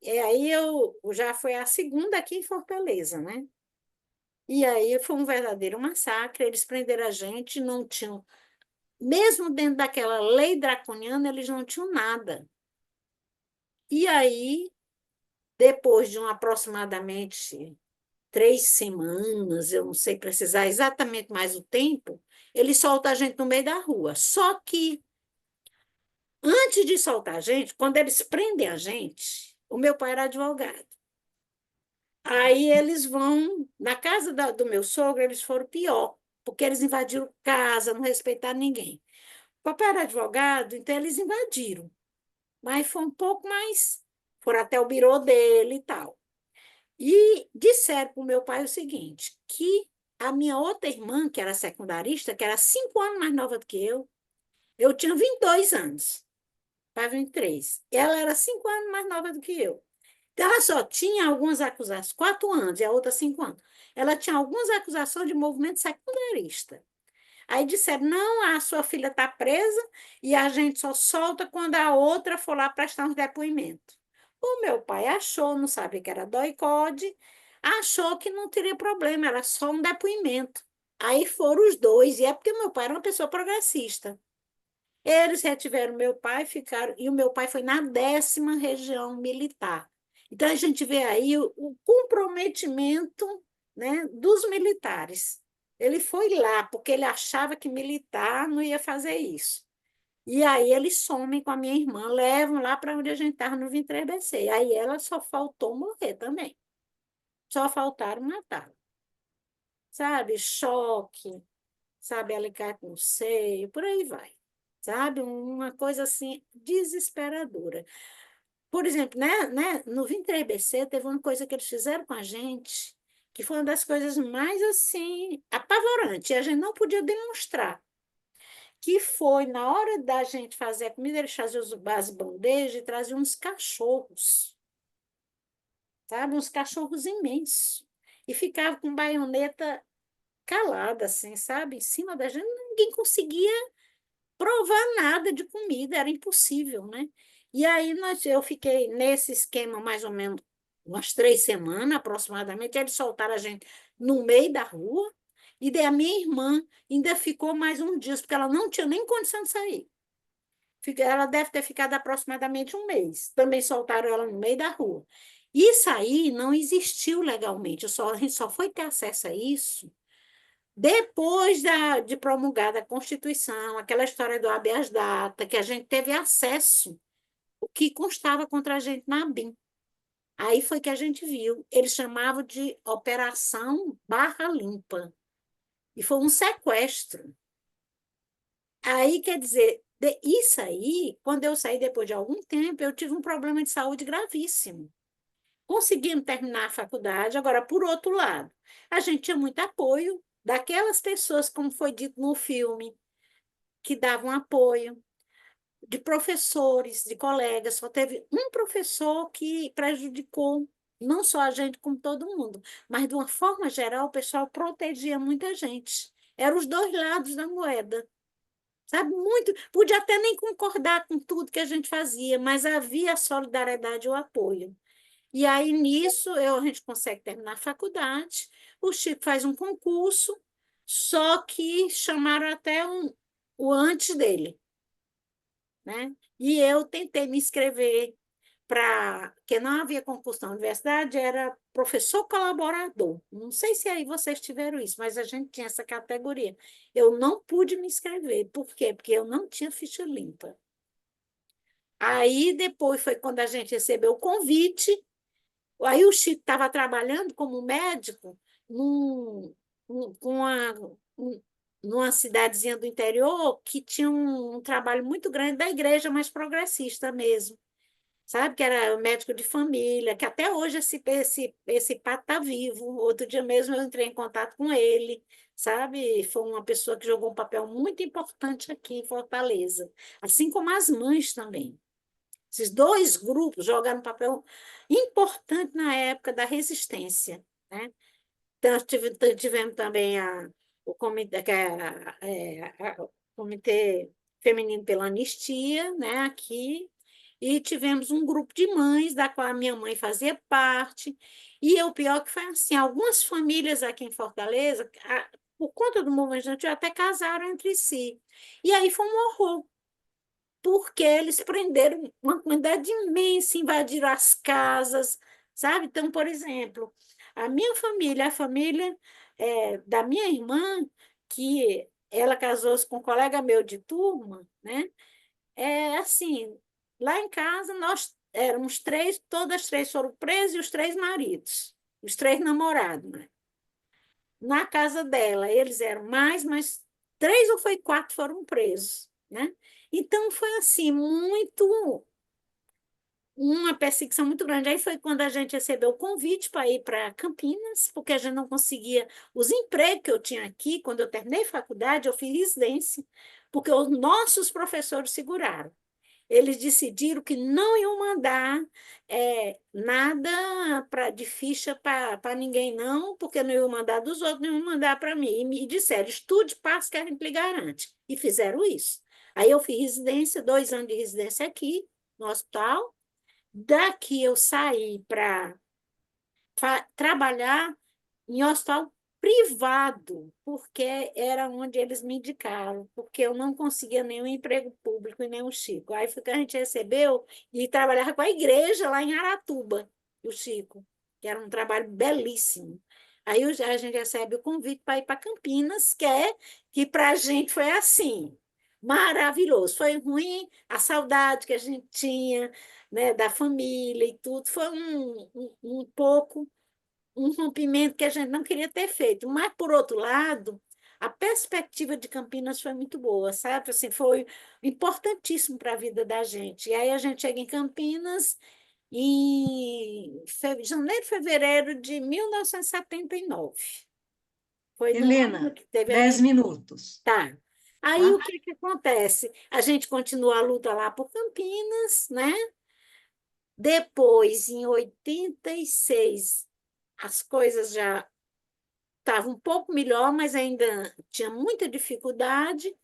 E aí já foi a segunda aqui em Fortaleza, né? E aí foi um verdadeiro massacre. Eles prenderam a gente, não tinham, mesmo dentro daquela lei draconiana, eles não tinham nada. E aí, depois de aproximadamente 3 semanas, eu não sei precisar exatamente mais o tempo, eles soltam a gente no meio da rua. Só que, antes de soltar a gente, quando eles prendem a gente, o meu pai era advogado. Aí eles vão, na casa do meu sogro, eles foram pior, porque eles invadiram casa, não respeitaram ninguém. O papai era advogado, então eles invadiram, mas foi um pouco mais, foram até o birô dele e tal. E disseram para o meu pai o seguinte, que a minha outra irmã, que era secundarista, que era 5 anos mais nova do que eu tinha 22 anos, para 23. Ela era 5 anos mais nova do que eu. Então, ela só tinha algumas acusações, 4 anos e a outra 5 anos. Ela tinha algumas acusações de movimento secundarista. Aí disseram, não, a sua filha está presa e a gente só solta quando a outra for lá prestar um depoimento. O meu pai achou, não sabia que era DOI-CODE, achou que não teria problema, era só um depoimento. Aí foram os dois, e é porque meu pai era uma pessoa progressista. Eles retiveram meu pai, ficaram, e o meu pai foi na 10ª região militar. Então, a gente vê aí o comprometimento, né, dos militares. Ele foi lá, porque ele achava que militar não ia fazer isso. E aí eles somem com a minha irmã, levam lá para onde a gente estava no 23BC. Aí ela só faltou morrer também. Só faltaram matar. Sabe? Choque, sabe? Alicate no seio, por aí vai. Sabe? Uma coisa assim desesperadora. Por exemplo, no 23BC teve uma coisa que eles fizeram com a gente, que foi uma das coisas mais assim apavorantes, e a gente não podia demonstrar, que foi na hora da gente fazer a comida, eles faziam as bandejas e traziam uns cachorros, sabe? Uns cachorros imensos. E ficava com baioneta calada, assim, sabe? Em cima da gente, ninguém conseguia provar nada de comida, era impossível, né? E aí eu fiquei nesse esquema mais ou menos umas 3 semanas aproximadamente, eles soltaram a gente no meio da rua, e daí a minha irmã ainda ficou mais uns dias, porque ela não tinha nem condição de sair. Ela deve ter ficado aproximadamente um mês. Também soltaram ela no meio da rua. Isso aí não existiu legalmente, a gente só foi ter acesso a isso depois de promulgada a Constituição, aquela história do habeas data, que a gente teve acesso, o que constava contra a gente na ABIN. Aí foi que a gente viu. Eles chamavam de Operação Barra Limpa. E foi um sequestro. Aí, quer dizer, isso aí, quando eu saí depois de algum tempo, eu tive um problema de saúde gravíssimo. Conseguimos terminar a faculdade. Agora, por outro lado, a gente tinha muito apoio daquelas pessoas, como foi dito no filme, que davam apoio, de professores, de colegas. Só teve um professor que prejudicou, não só a gente, como todo mundo, mas, de uma forma geral, o pessoal protegia muita gente. Eram os dois lados da moeda. Sabe, muito, podia até nem concordar com tudo que a gente fazia, mas havia a solidariedade e o apoio. E aí, nisso, a gente consegue terminar a faculdade, o Chico faz um concurso, só que chamaram até o antes dele, né? E eu tentei me inscrever para, que não havia concurso na universidade, era professor colaborador. Não sei se aí vocês tiveram isso, mas a gente tinha essa categoria. Eu não pude me inscrever. Por quê? Porque eu não tinha ficha limpa. Aí, depois, foi quando a gente recebeu o convite. Aí o Chico estava trabalhando como médico com numa cidadezinha do interior que tinha um trabalho muito grande da igreja mais progressista mesmo, sabe? Que era médico de família, que até hoje esse pato está vivo. Outro dia mesmo eu entrei em contato com ele, sabe? Foi uma pessoa que jogou um papel muito importante aqui em Fortaleza, assim como as mães também. Esses dois grupos jogaram um papel importante na época da resistência, né? Então, tivemos também o comitê, o Comitê Feminino pela Anistia, né, aqui, e tivemos um grupo de mães, da qual a minha mãe fazia parte, e o pior que foi assim, algumas famílias aqui em Fortaleza, por conta do movimento estudantil, até casaram entre si. E aí foi um horror, porque eles prenderam uma quantidade imensa, invadiram as casas, sabe? Então, por exemplo, a minha família, a família da minha irmã, que ela casou-se com um colega meu de turma, né? É assim, lá em casa nós éramos três, todas três foram presas e os três maridos, os três namorados, né? Na casa dela, eles eram mais, mas três ou foi quatro foram presos, né? Então foi assim, muito uma perseguição muito grande. Aí foi quando a gente recebeu o convite para ir para Campinas, porque a gente não conseguia os empregos que eu tinha aqui. Quando eu terminei faculdade, eu fiz residência, porque os nossos professores seguraram. Eles decidiram que não iam mandar nada de ficha para ninguém, não, porque não iam mandar dos outros, não iam mandar para mim. E me disseram, estude, passe que a gente lhe garante. E fizeram isso. Aí eu fiz residência, 2 anos de residência aqui, no hospital. Daqui eu saí para trabalhar em hospital privado, porque era onde eles me indicaram, porque eu não conseguia nenhum emprego público e nem o Chico. Aí foi que a gente recebeu e trabalhava com a igreja lá em Aratuba, o Chico, que era um trabalho belíssimo. Aí a gente recebe o convite para ir para Campinas, que para a gente foi assim, maravilhoso. Foi ruim a saudade que a gente tinha, né, da família e tudo, foi um pouco um rompimento que a gente não queria ter feito. Mas, por outro lado, a perspectiva de Campinas foi muito boa, sabe? Assim, foi importantíssimo para a vida da gente. E aí a gente chega em Campinas em janeiro, fevereiro de 1979. Foi no ano Helena, que teve a 10 minutos, Tá. Aí tá? o que que acontece? A gente continua a luta lá por Campinas, né? Depois, em 86, as coisas já estava um pouco melhor, mas ainda tinha muita dificuldade.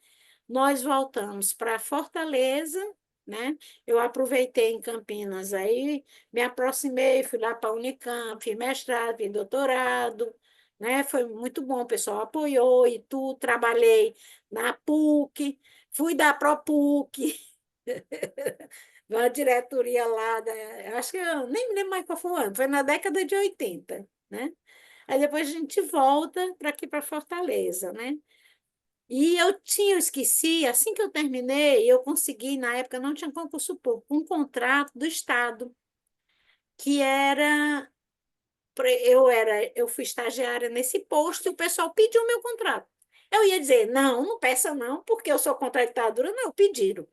Nós voltamos para Fortaleza, né? Eu aproveitei em Campinas aí, me aproximei, fui lá para a Unicamp, fiz mestrado, fiz doutorado, né? Foi muito bom, o pessoal apoiou e tudo. Trabalhei na PUC, fui da ProPUC, na diretoria lá, acho que eu nem me lembro mais qual foi o ano, foi na década de 80, né? Aí depois a gente volta para aqui para Fortaleza, né? E eu esqueci, assim que eu terminei, eu consegui, na época não tinha concurso público, um contrato do Estado, que era, eu fui estagiária nesse posto e o pessoal pediu o meu contrato. Eu ia dizer, não, não peça não, porque eu sou contratadora, não, pediram.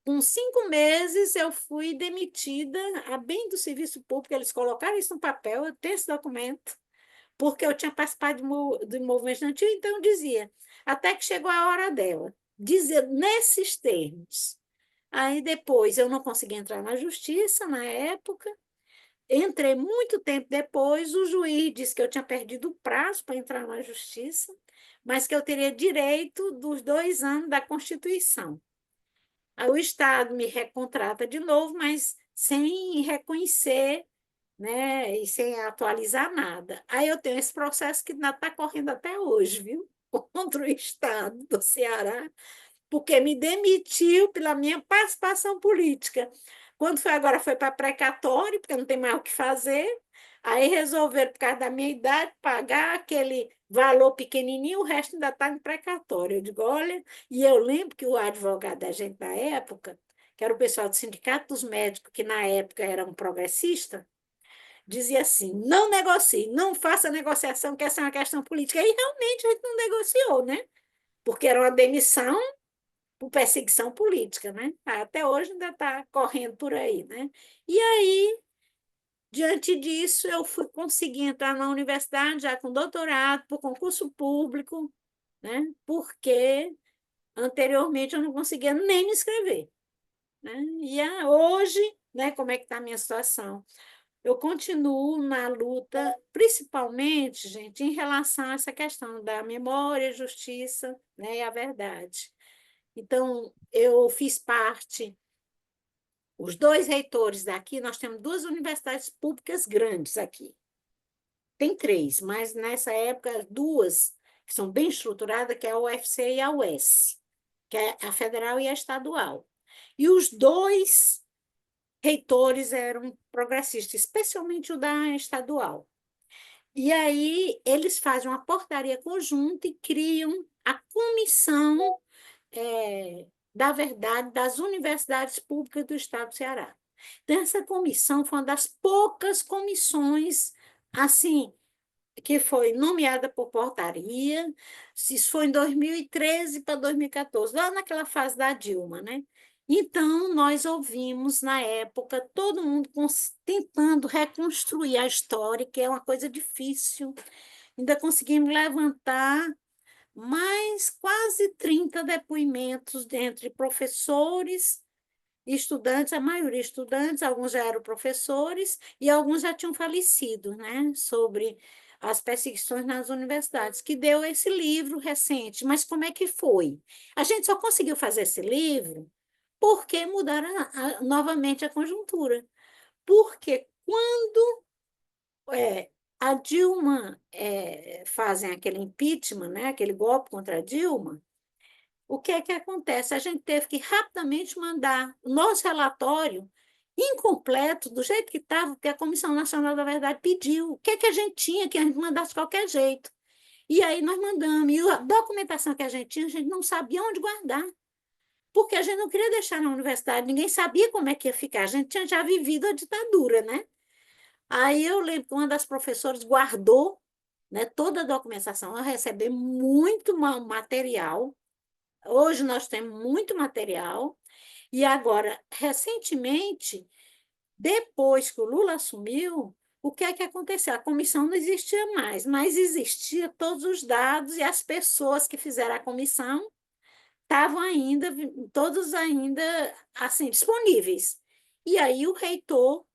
Com 5 meses, eu fui demitida, a bem do serviço público, eles colocaram isso no papel, eu tenho esse documento, porque eu tinha participado do movimento estudantil, então eu dizia, até que chegou a hora dela, dizer nesses termos. Aí depois eu não consegui entrar na justiça na época, entrei muito tempo depois, o juiz disse que eu tinha perdido o prazo para entrar na justiça, mas que eu teria direito dos 2 anos da Constituição. Aí o Estado me recontrata de novo, mas sem reconhecer, né, e sem atualizar nada. Aí eu tenho esse processo que ainda está correndo até hoje, viu? Contra o Estado do Ceará, porque me demitiu pela minha participação política. Quando foi agora, foi para precatório, porque não tem mais o que fazer. Aí resolveram, por causa da minha idade, pagar aquele valor pequenininho, o resto ainda está em precatório. Eu digo, olha, e eu lembro que o advogado da gente da época, que era o pessoal do Sindicato dos Médicos, que na época era um progressista, dizia assim, não negocie, não faça negociação, que essa é uma questão política. E realmente a gente não negociou, né? Porque era uma demissão por perseguição política, né? Até hoje ainda está correndo por aí, né? E aí, diante disso, eu fui conseguir entrar na universidade já com doutorado, por concurso público, né? Porque anteriormente eu não conseguia nem me inscrever, né? E hoje, né, como é que está a minha situação? Eu continuo na luta, principalmente, gente, em relação a essa questão da memória, justiça, né, e a verdade. Então, eu fiz parte, os dois reitores daqui, nós temos duas universidades públicas grandes aqui. Tem três, mas nessa época, duas, que são bem estruturadas, que é a UFC e a UES, que é a federal e a estadual. E os dois reitores eram progressistas, especialmente o da estadual. E aí eles fazem uma portaria conjunta e criam a Comissão da Verdade das Universidades Públicas do Estado do Ceará. Então, essa comissão foi uma das poucas comissões assim que foi nomeada por portaria, isso foi em 2013 para 2014, lá naquela fase da Dilma, né? Então, nós ouvimos, na época, todo mundo tentando reconstruir a história, que é uma coisa difícil. Ainda conseguimos levantar mais quase 30 depoimentos entre professores e estudantes, a maioria estudantes, alguns já eram professores e alguns já tinham falecido, né, sobre as perseguições nas universidades, que deu esse livro recente. Mas como é que foi? A gente só conseguiu fazer esse livro porque mudaram novamente a conjuntura. Porque quando a Dilma fazem aquele impeachment, né, aquele golpe contra a Dilma, o que é que acontece? A gente teve que rapidamente mandar o nosso relatório incompleto, do jeito que estava, porque a Comissão Nacional da Verdade pediu. O que é que a gente tinha que a gente mandasse de qualquer jeito? E aí nós mandamos. E a documentação que a gente tinha, a gente não sabia onde guardar, porque a gente não queria deixar na universidade, ninguém sabia como é que ia ficar. A gente tinha já vivido a ditadura, né? Aí eu lembro que uma das professoras guardou, né, toda a documentação, eu recebi muito material. Hoje nós temos muito material, e agora, recentemente, depois que o Lula assumiu, o que é que aconteceu? A comissão não existia mais, mas existia todos os dados e as pessoas que fizeram a comissão estavam ainda, todos ainda assim, disponíveis. E aí o reitor,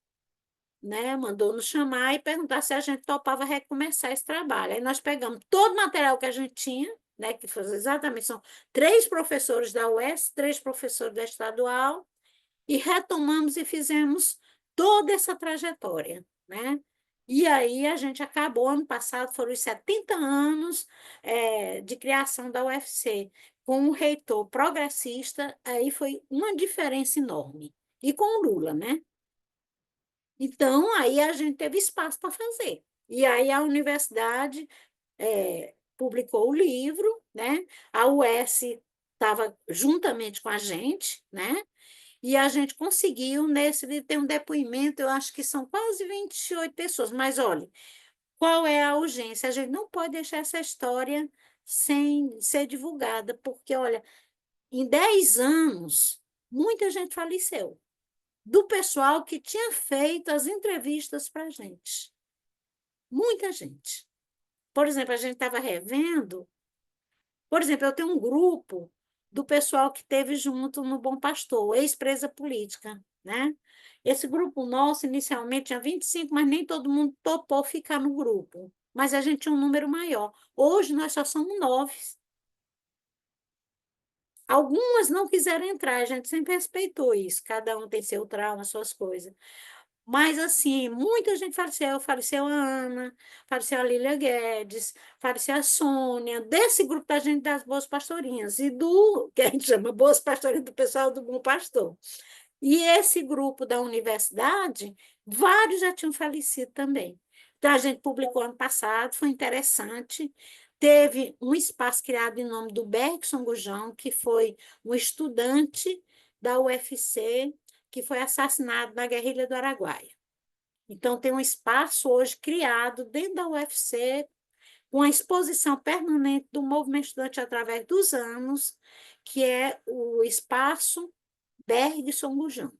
né, mandou nos chamar e perguntar se a gente topava recomeçar esse trabalho. Aí nós pegamos todo o material que a gente tinha, né, que foi exatamente, são 3 professores da UES, 3 professores da estadual, e retomamos e fizemos toda essa trajetória, né? E aí a gente acabou, ano passado, foram os 70 anos de criação da UFC, com um reitor progressista, aí foi uma diferença enorme. E com o Lula, né? Então, aí a gente teve espaço para fazer. E aí a universidade publicou o livro, né? A UES estava juntamente com a gente, né? E a gente conseguiu, nesse livro, tem um depoimento, eu acho que são quase 28 pessoas, mas olha, qual é a urgência? A gente não pode deixar essa história sem ser divulgada, porque, olha, em 10 anos, muita gente faleceu do pessoal que tinha feito as entrevistas para a gente. Muita gente. Por exemplo, a gente estava revendo. Por exemplo, eu tenho um grupo do pessoal que teve junto no Bom Pastor, ex-presa política, né? Esse grupo nosso, inicialmente, tinha 25, mas nem todo mundo topou ficar no grupo. Mas a gente tinha um número maior. Hoje, nós só somos 9. Algumas não quiseram entrar, a gente sempre respeitou isso. Cada um tem seu trauma, suas coisas. Mas, assim, muita gente faleceu. Faleceu a Ana, faleceu a Lília Guedes, faleceu a Sônia, desse grupo da gente das Boas Pastorinhas, e do, que a gente chama Boas Pastorinhas, do pessoal do Bom Pastor. E esse grupo da universidade, vários já tinham falecido também. Então, a gente publicou ano passado, foi interessante. Teve um espaço criado em nome do Bergson Gujão, que foi um estudante da UFC, que foi assassinado na guerrilha do Araguaia. Então, tem um espaço hoje criado dentro da UFC, com a exposição permanente do movimento estudante através dos anos, que é o espaço Bergson Gujão.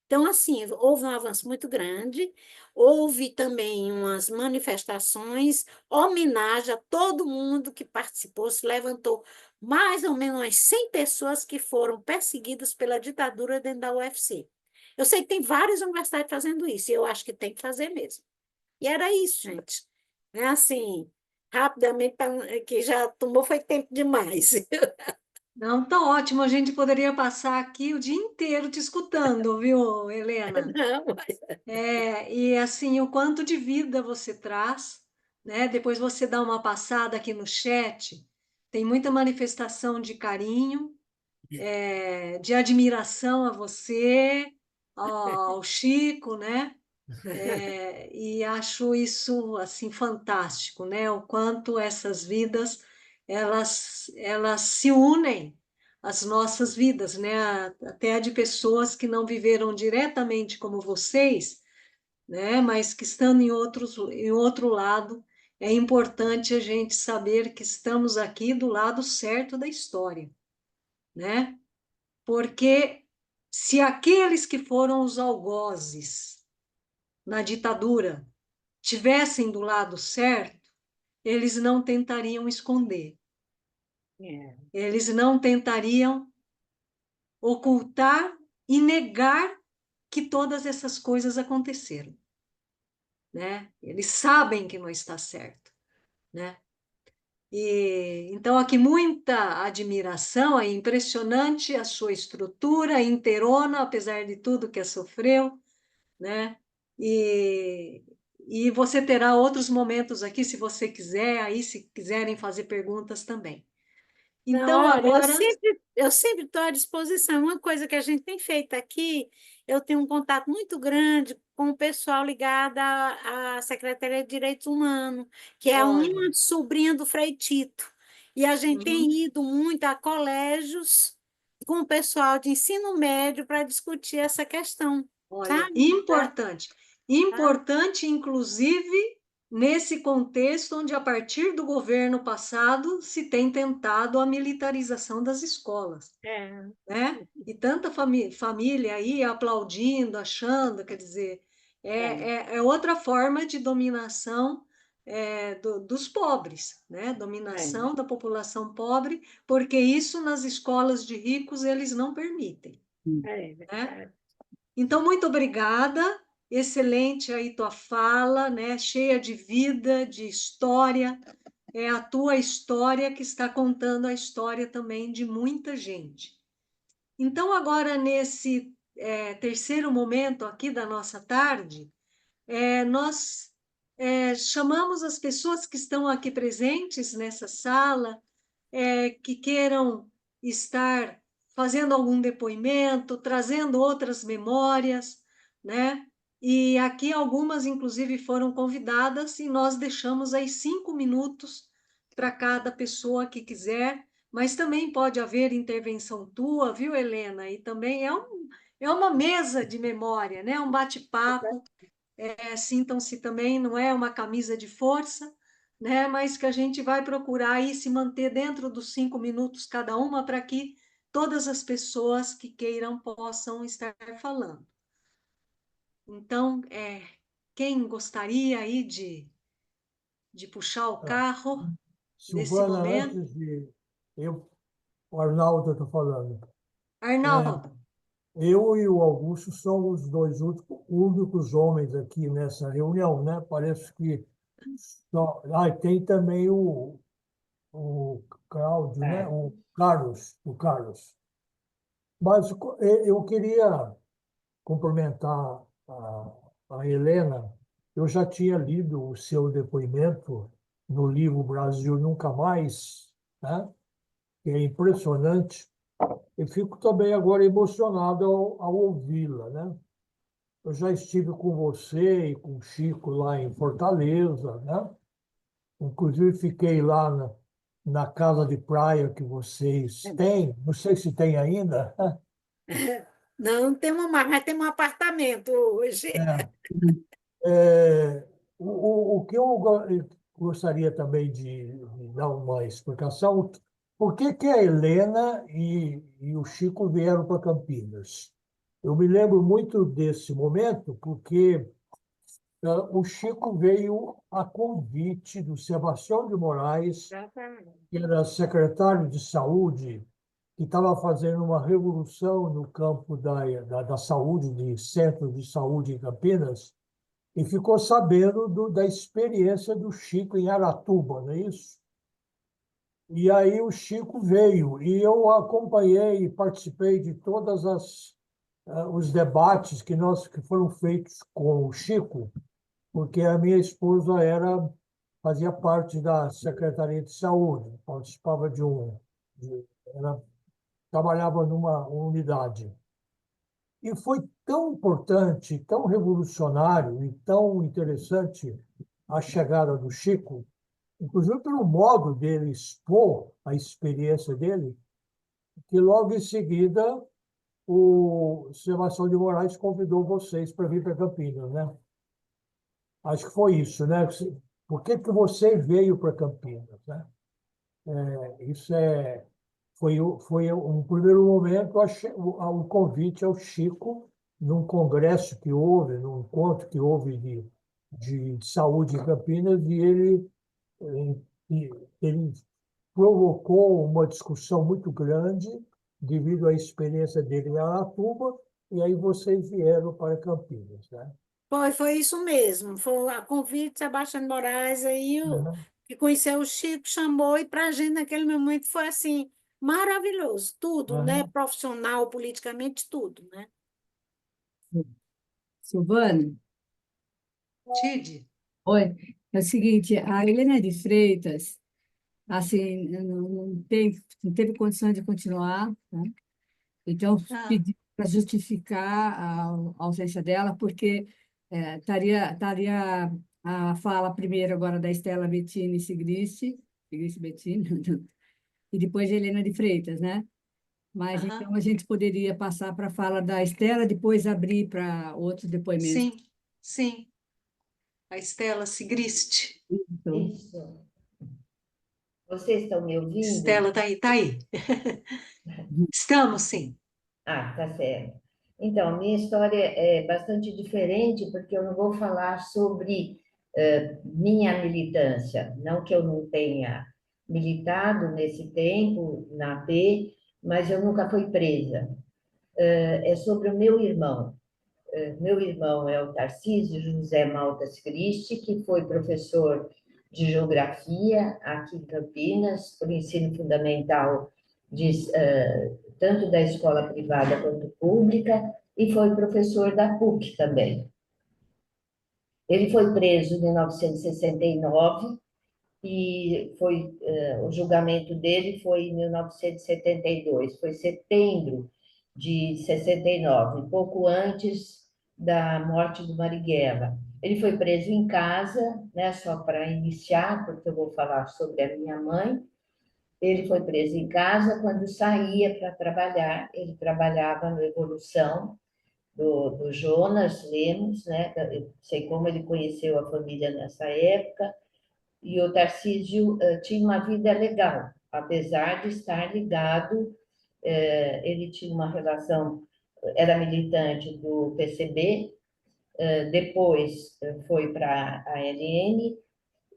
Então, assim, houve um avanço muito grande, houve também umas manifestações, homenagem a todo mundo que participou, se levantou mais ou menos umas 100 pessoas que foram perseguidas pela ditadura dentro da UFC. Eu sei que tem várias universidades fazendo isso, e eu acho que tem que fazer mesmo. E era isso, gente. É assim, rapidamente, que já tomou foi tempo demais. Não, tá ótimo. A gente poderia passar aqui o dia inteiro te escutando, viu, Helena? Não, mas E assim, o quanto de vida você traz, né? Depois você dá uma passada aqui no chat, tem muita manifestação de carinho, de admiração a você, ao Chico, né? E acho isso assim fantástico, né? O quanto essas vidas elas se unem às nossas vidas, né? Até a de pessoas que não viveram diretamente como vocês, né? Mas que estando em outro lado, é importante a gente saber que estamos aqui do lado certo da história, né? Porque se aqueles que foram os algozes na ditadura tivessem do lado certo, eles não tentariam esconder, é, eles não tentariam ocultar e negar que todas essas coisas aconteceram, né? Eles sabem que não está certo, né? E então aqui muita admiração, é impressionante a sua estrutura inteirona, apesar de tudo que sofreu, né? E, e você terá outros momentos aqui, se você quiser, aí se quiserem fazer perguntas também. não, Então, olha, agora, eu sempre estou à disposição. Uma coisa que a gente tem feito aqui, eu tenho um contato muito grande com o pessoal ligado à Secretaria de Direitos Humanos, que é uma olha, sobrinha do Frei Tito. E a gente uhum, tem ido muito a colégios com o pessoal de ensino médio para discutir essa questão, olha, sabe? importante. Importante, inclusive, nesse contexto onde, a partir do governo passado, se tem tentado a militarização das escolas. É, Né? E tanta família aí aplaudindo, achando, quer dizer, é, é outra forma de dominação dos pobres, né? é, Dominação da população pobre, porque isso nas escolas de ricos eles não permitem, é né? verdade. Então, muito obrigada, excelente aí tua fala, né? Cheia de vida, de história, é a tua história que está contando a história também de muita gente. Então, agora, nesse terceiro momento aqui da nossa tarde, nós chamamos as pessoas que estão aqui presentes nessa sala, que queiram estar fazendo algum depoimento, trazendo outras memórias, né? E aqui algumas, inclusive, foram convidadas e nós deixamos aí 5 minutos para cada pessoa que quiser, mas também pode haver intervenção tua, viu, Helena? E também é uma mesa de memória, né? Um bate-papo, sintam-se também, não é uma camisa de força, né? Mas que a gente vai procurar aí se manter dentro dos 5 minutos cada uma para que todas as pessoas que queiram possam estar falando. Então, quem gostaria aí de puxar o Tá. carro nesse Silvana, momento? antes de eu, o Arnaldo está falando. Arnaldo, Eu e o Augusto somos os dois únicos homens aqui nessa reunião, né? Parece que só. Ah, e tem também o Cláudio, né? O Carlos. Mas eu queria cumprimentar a Helena. Eu já tinha lido o seu depoimento no livro Brasil Nunca Mais, né? Que é impressionante. E fico também agora emocionado ao ouvi-la, né? Eu já estive com você e com o Chico lá em Fortaleza, né? Inclusive fiquei lá na casa de praia que vocês têm, não sei se tem ainda. Não temos mais, mas temos um apartamento hoje. É. O que eu gostaria também de dar uma explicação, por que que a Helena e o Chico vieram para Campinas? Eu me lembro muito desse momento, porque o Chico veio a convite do Sebastião de Moraes, que era secretário de Saúde, que estava fazendo uma revolução no campo da saúde, de centro de saúde em Campinas, e ficou sabendo da experiência do Chico em Aratuba, não é isso? E aí o Chico veio, e eu acompanhei e participei de todas os debates que foram feitos com o Chico, porque a minha esposa fazia parte da Secretaria de Saúde, participava ela trabalhava numa unidade. E foi tão importante, tão revolucionário e tão interessante a chegada do Chico, inclusive pelo modo dele expor a experiência dele, que logo em seguida o Sebastião de Moraes convidou vocês para vir para Campinas, né? Acho que foi isso, né? Por que que você veio para Campinas, né? Isso foi um primeiro momento, o convite ao Chico, num congresso que houve, num encontro que houve de saúde em Campinas, eh, ele provocou uma discussão muito grande devido à experiência dele em Aratuba, e aí vocês vieram para Campinas, né? Foi isso mesmo. Foi a convite de Sebastião de Moraes, aí Uhum, que conheceu o Chico, chamou, e para a gente, naquele momento, foi assim, maravilhoso. Tudo, né? uhum. Profissional, politicamente, tudo, né? Silvana, Tide, oi. É o seguinte, a Helena de Freitas, assim, não teve condições de continuar, né? Então, ah, pedi para justificar a ausência dela, porque estaria a fala primeiro agora da Estela Bettini Sigristi Bettini, e depois de Helena de Freitas, né? Mas aham, então a gente poderia passar para a fala da Estela, depois abrir para outros depoimentos. sim, sim, a Estela Sigrist. Então, Isso. Vocês estão me ouvindo? Estela, tá aí, tá aí. Estamos, sim. Ah, tá certo. Então, minha história é bastante diferente, porque eu não vou falar sobre minha militância. Não que eu não tenha militado nesse tempo na AP, mas eu nunca fui presa. É sobre o meu irmão. Meu irmão é o Tarcísio José Maltas Christi, que foi professor de geografia aqui em Campinas, por ensino fundamental, tanto da escola privada quanto pública, e foi professor da PUC também. Ele foi preso em 1969 e o julgamento dele foi em 1972, foi setembro de 69, pouco antes da morte do Marighella. Ele foi preso em casa, né, só para iniciar, porque eu vou falar sobre a minha mãe. Ele foi preso em casa quando saía para trabalhar. Ele trabalhava no Evolução, do Jonas Lemos, né? Eu sei como ele conheceu a família nessa época, e o Tarcísio tinha uma vida legal, apesar de estar ligado, ele tinha uma relação, era militante do PCB, depois foi para a ALN,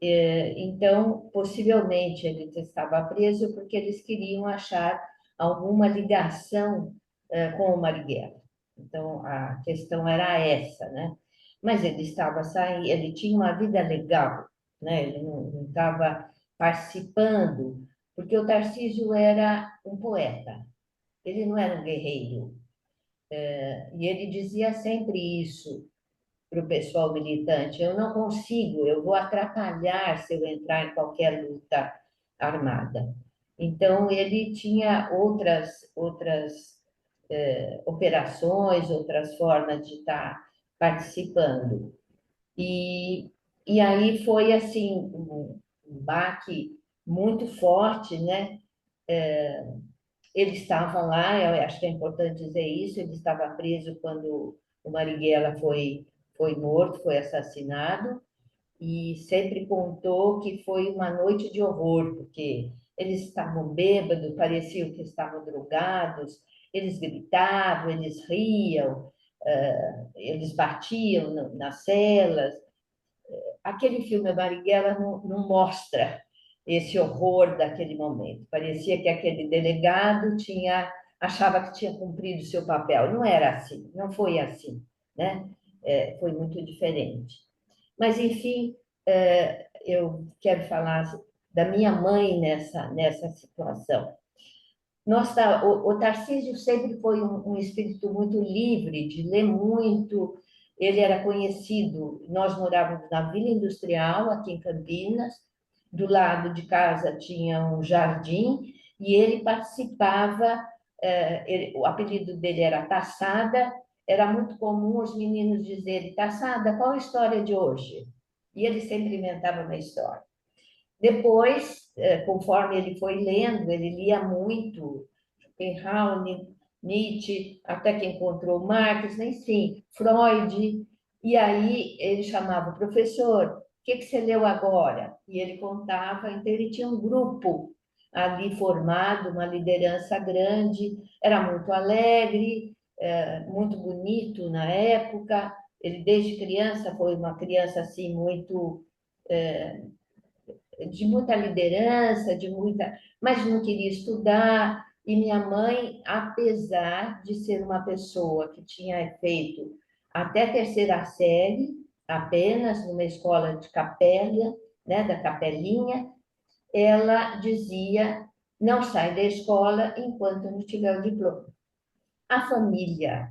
então, possivelmente, ele estava preso porque eles queriam achar alguma ligação com o Marighella. Então, a questão era essa, né? Mas ele estava saindo, ele tinha uma vida legal, né? Ele não estava participando, porque o Tarcísio era um poeta, ele não era um guerreiro. E ele dizia sempre isso para o pessoal militante: eu não consigo, eu vou atrapalhar se eu entrar em qualquer luta armada. Então, ele tinha outras operações, outras formas de estar participando. E, e aí foi assim um baque muito forte, né? Ele estava lá, eu acho que é importante dizer isso, ele estava preso quando o Marighella foi foi morto, foi assassinado, e sempre contou que foi uma noite de horror, porque eles estavam bêbados, pareciam que estavam drogados, eles gritavam, eles riam, eles batiam nas celas. Aquele filme A Marighella não mostra esse horror daquele momento. Parecia que aquele delegado achava que tinha cumprido o seu papel. Não era assim, não foi assim, né? Foi muito diferente. Mas, enfim, eu quero falar da minha mãe nessa situação. O Tarcísio sempre foi um espírito muito livre, de ler muito. Ele era conhecido, nós morávamos na Vila Industrial, aqui em Campinas, do lado de casa tinha um jardim, e ele participava, o apelido dele era Taçada, era muito comum os meninos dizerem, Taçada, qual a história de hoje? E ele sempre inventava uma história. Depois, conforme ele foi lendo, ele lia muito Schopenhauer, Nietzsche, até que encontrou Marx, enfim, Freud. E aí ele chamava o professor, o que você leu agora? E ele contava, então ele tinha um grupo ali formado, uma liderança grande, era muito alegre, muito bonito na época. Ele, desde criança, foi uma criança assim muito de muita liderança, mas não queria estudar. E minha mãe, apesar de ser uma pessoa que tinha feito até terceira série, apenas numa escola de capela, né, da Capelinha, ela dizia: não sai da escola enquanto não tiver o diploma. A família,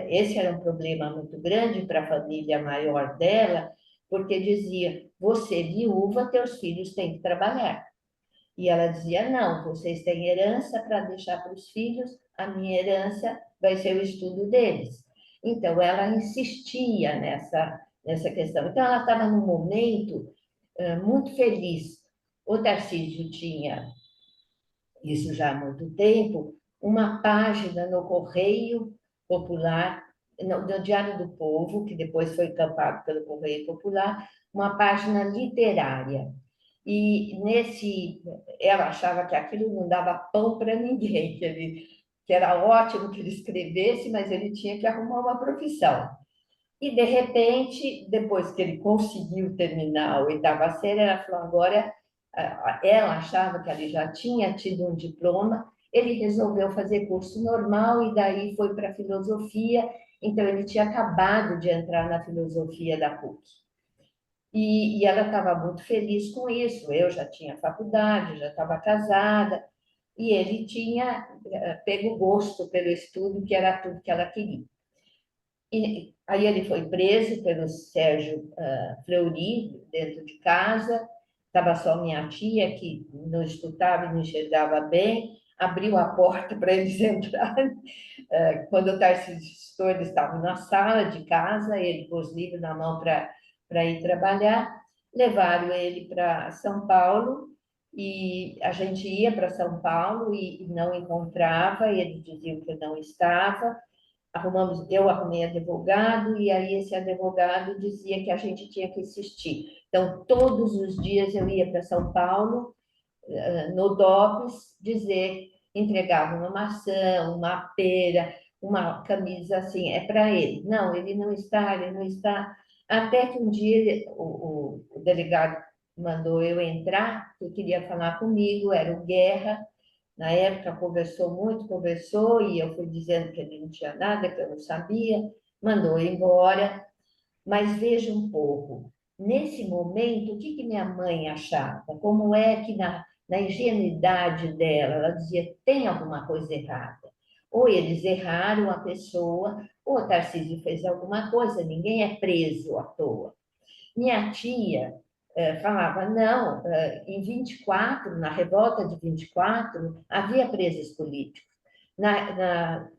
esse era um problema muito grande para a família maior dela, porque dizia: você, viúva, teus filhos têm que trabalhar. E ela dizia: não, vocês têm herança para deixar para os filhos, a minha herança vai ser o estudo deles. Então, ela insistia nessa questão. Então, ela estava num momento muito feliz. O Tarcísio tinha, isso já há muito tempo, uma página no Correio Popular, no Diário do Povo, que depois foi encampado pelo Correio Popular, uma página literária. E ela achava que aquilo não dava pão para ninguém, que era ótimo que ele escrevesse, mas ele tinha que arrumar uma profissão. E, de repente, depois que ele conseguiu terminar a oitava série, ela falou: agora, ela achava que ele já tinha tido um diploma, ele resolveu fazer curso normal e daí foi para filosofia. Então, ele tinha acabado de entrar na filosofia da PUC. E ela estava muito feliz com isso. Eu já tinha faculdade, já estava casada, e ele tinha pego gosto pelo estudo, que era tudo que ela queria. E aí ele foi preso pelo Sérgio Fleury, dentro de casa. Estava só minha tia, que não escutava e não enxergava bem, abriu a porta para eles entrarem. Quando o Tarcísio, eles estavam na sala de casa, ele pôs livro na mão para ir trabalhar. Levaram ele para São Paulo, e a gente ia para São Paulo e não encontrava, e ele dizia que não estava. Eu arrumei advogado, e aí esse advogado dizia que a gente tinha que insistir. Então, todos os dias eu ia para São Paulo, no DOPS, entregava uma maçã, uma pera, uma camisa assim, é para ele. Não, ele não está, ele não está. Até que um dia o delegado mandou eu entrar, que queria falar comigo, era o Guerra. Na época conversou muito, conversou, e eu fui dizendo que ele não tinha nada, que eu não sabia, mandou eu embora. Mas veja um pouco, nesse momento, o que minha mãe achava? Como é que na ingenuidade dela, ela dizia: tem alguma coisa errada. Ou eles erraram a pessoa, ou o Tarcísio fez alguma coisa, ninguém é preso à toa. Minha tia falava: não, em 24, na revolta de 24, havia presos políticos. Na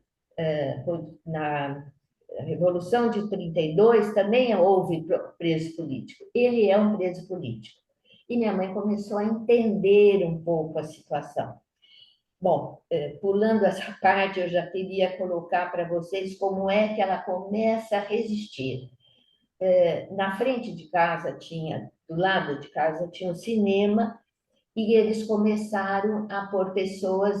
Revolução de 32 também houve preso político. Ele é um preso político. E minha mãe começou a entender um pouco a situação. Bom, pulando essa parte, eu já queria colocar para vocês como é que ela começa a resistir. na frente de casa tinha, do lado de casa tinha um cinema, e eles começaram a pôr pessoas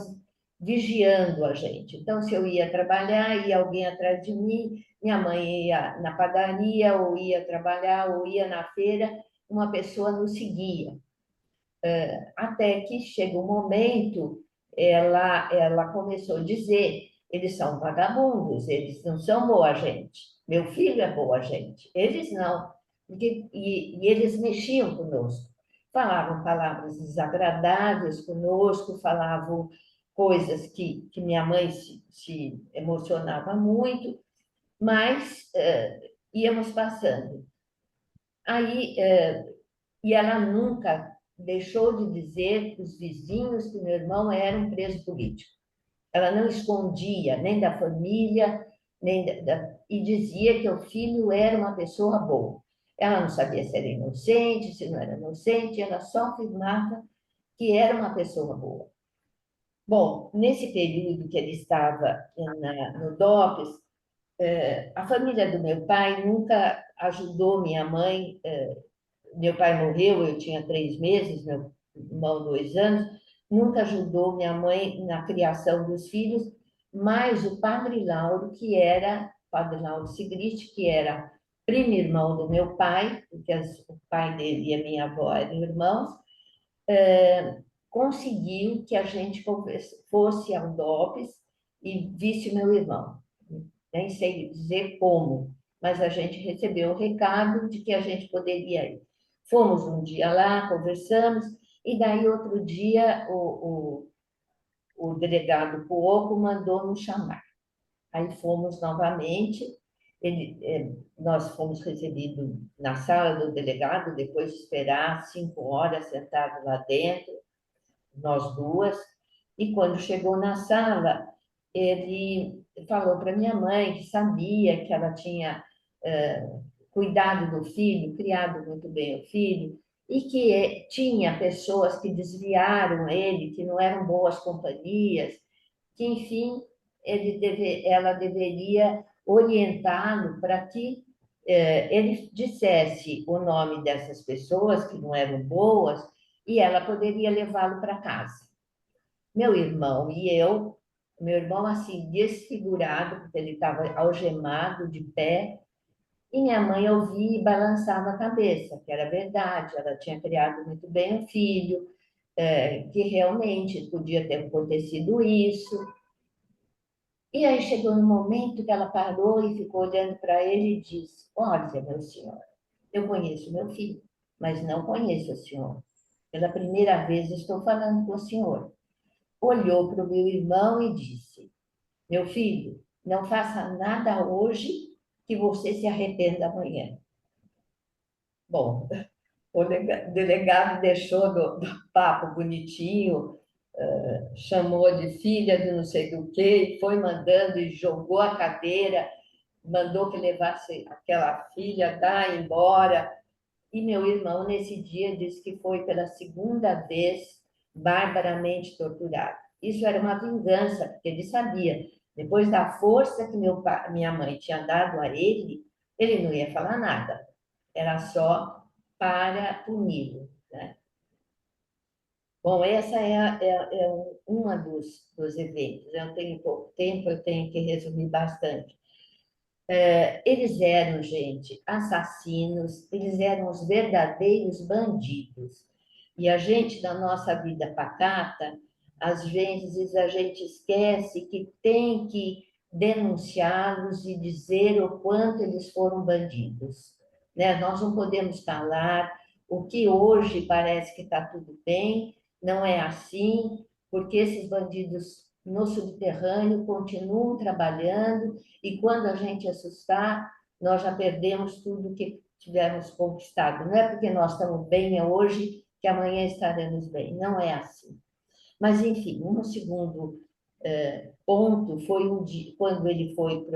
vigiando a gente. Então, se eu ia trabalhar, ia alguém atrás de mim, minha mãe ia na padaria, ou ia trabalhar, ou ia na feira, uma pessoa nos seguia. Até que chega um momento, ela começou a dizer: eles são vagabundos, eles não são boa gente. Meu filho é boa gente, eles não. E eles mexiam conosco, falavam palavras desagradáveis conosco, falavam coisas que minha mãe se emocionava muito, mas íamos passando. Aí, e ela nunca deixou de dizer para os vizinhos que meu irmão era um preso político. Ela não escondia nem da família, e dizia que o filho era uma pessoa boa. Ela não sabia se era inocente, se não era inocente, ela só afirmava que era uma pessoa boa. Bom, nesse período que ele estava no DOPS, a família do meu pai nunca ajudou minha mãe. Meu pai morreu, eu tinha 3 meses, meu irmão 2 anos, nunca ajudou minha mãe na criação dos filhos, mas o padre Lauro, padre Lauro Sigrist, que era primo irmão do meu pai, porque o pai dele e a minha avó eram irmãos, conseguiu que a gente fosse ao DOPS e visse meu irmão. Nem sei dizer como, mas a gente recebeu o recado de que a gente poderia ir. Fomos um dia lá, conversamos, e daí outro dia o delegado Cuoco mandou nos chamar. Aí fomos novamente, nós fomos recebidos na sala do delegado, depois de esperar 5 horas sentados lá dentro, nós duas, e quando chegou na sala, ele falou para minha mãe que sabia que ela tinha cuidado do filho, criado muito bem o filho, e que tinha pessoas que desviaram ele, que não eram boas companhias, que, enfim, ela deveria orientá-lo para que ele dissesse o nome dessas pessoas que não eram boas e ela poderia levá-lo para casa. Meu irmão e eu, meu irmão assim, desfigurado, porque ele estava algemado de pé, e minha mãe ouvia e balançava a cabeça, que era verdade, ela tinha criado muito bem o filho, que realmente podia ter acontecido isso. E aí chegou um momento que ela parou e ficou olhando para ele e disse: olha, meu senhor, eu conheço meu filho, mas não conheço o senhor. Pela primeira vez estou falando com o senhor. Olhou para o meu irmão e disse: meu filho, não faça nada hoje que você se arrependa amanhã. Bom, o delegado deixou do papo bonitinho, chamou de filha de não sei do que, foi mandando e jogou a cadeira, mandou que levasse aquela filha embora. E meu irmão, nesse dia, disse que foi pela segunda vez barbaramente torturado. Isso era uma vingança, porque ele sabia, depois da força que minha mãe tinha dado a ele não ia falar nada. Era só para puni-lo, né? Bom, essa uma dos eventos. Eu tenho pouco tempo, eu tenho que resumir bastante. Eles eram, gente, assassinos, eles eram os verdadeiros bandidos. E a gente, na nossa vida pacata, às vezes a gente esquece que tem que denunciá-los e dizer o quanto eles foram bandidos, né? Nós não podemos calar o que hoje parece que está tudo bem, não é assim, porque esses bandidos no subterrâneo continuam trabalhando e quando a gente assustar, nós já perdemos tudo que tivemos conquistado. Não é porque nós estamos bem hoje que amanhã estaremos bem. Não é assim. Mas, enfim, um segundo ponto foi um dia, quando ele foi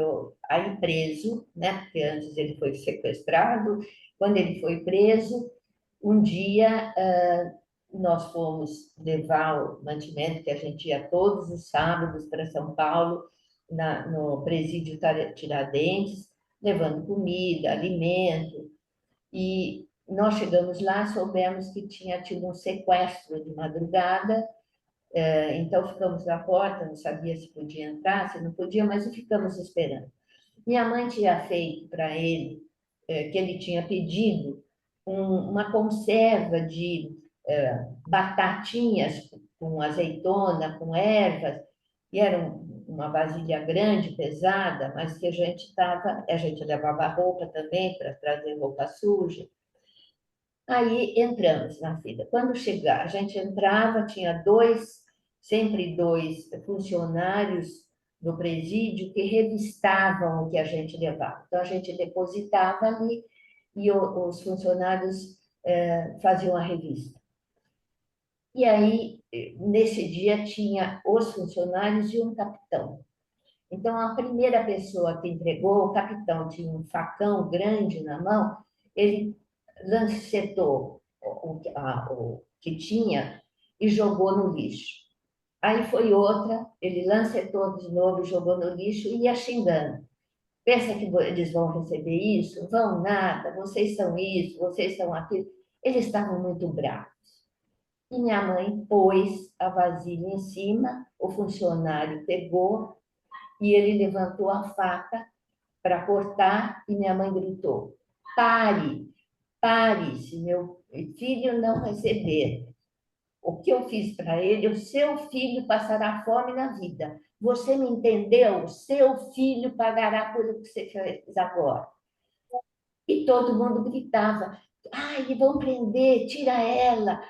aí preso, né? Porque antes ele foi sequestrado. Quando ele foi preso, um dia nós fomos levar o mantimento, que a gente ia todos os sábados para São Paulo, no presídio Tiradentes, levando comida, alimento. E nós chegamos lá, soubemos que tinha tido um sequestro de madrugada, então ficamos na porta, não sabia se podia entrar, se não podia, mas ficamos esperando. Minha mãe tinha feito para ele, que ele tinha pedido, uma conserva de batatinhas com azeitona, com ervas, e era uma vasilha grande, pesada, mas que a gente levava roupa também para trazer roupa suja. Aí entramos na fila. Quando chegar, a gente entrava, tinha sempre dois funcionários do presídio que revistavam o que a gente levava. Então, a gente depositava ali e os funcionários faziam a revista. E aí, nesse dia, tinha os funcionários e um capitão. Então, a primeira pessoa que entregou, o capitão tinha um facão grande na mão, ele lancetou o que tinha e jogou no lixo. Aí foi outra, ele lancetou de novo e jogou no lixo e ia xingando. Pensa que eles vão receber isso? Vão nada, vocês são isso, vocês são aquilo. Eles estavam muito bravos. E minha mãe pôs a vasilha em cima, o funcionário pegou e ele levantou a faca para cortar e minha mãe gritou: pare, pare, se meu filho não receber o que eu fiz para ele, o seu filho passará fome na vida. Você me entendeu? O seu filho pagará por o que você fez agora. E todo mundo gritava: ai, vão prender, tira ela,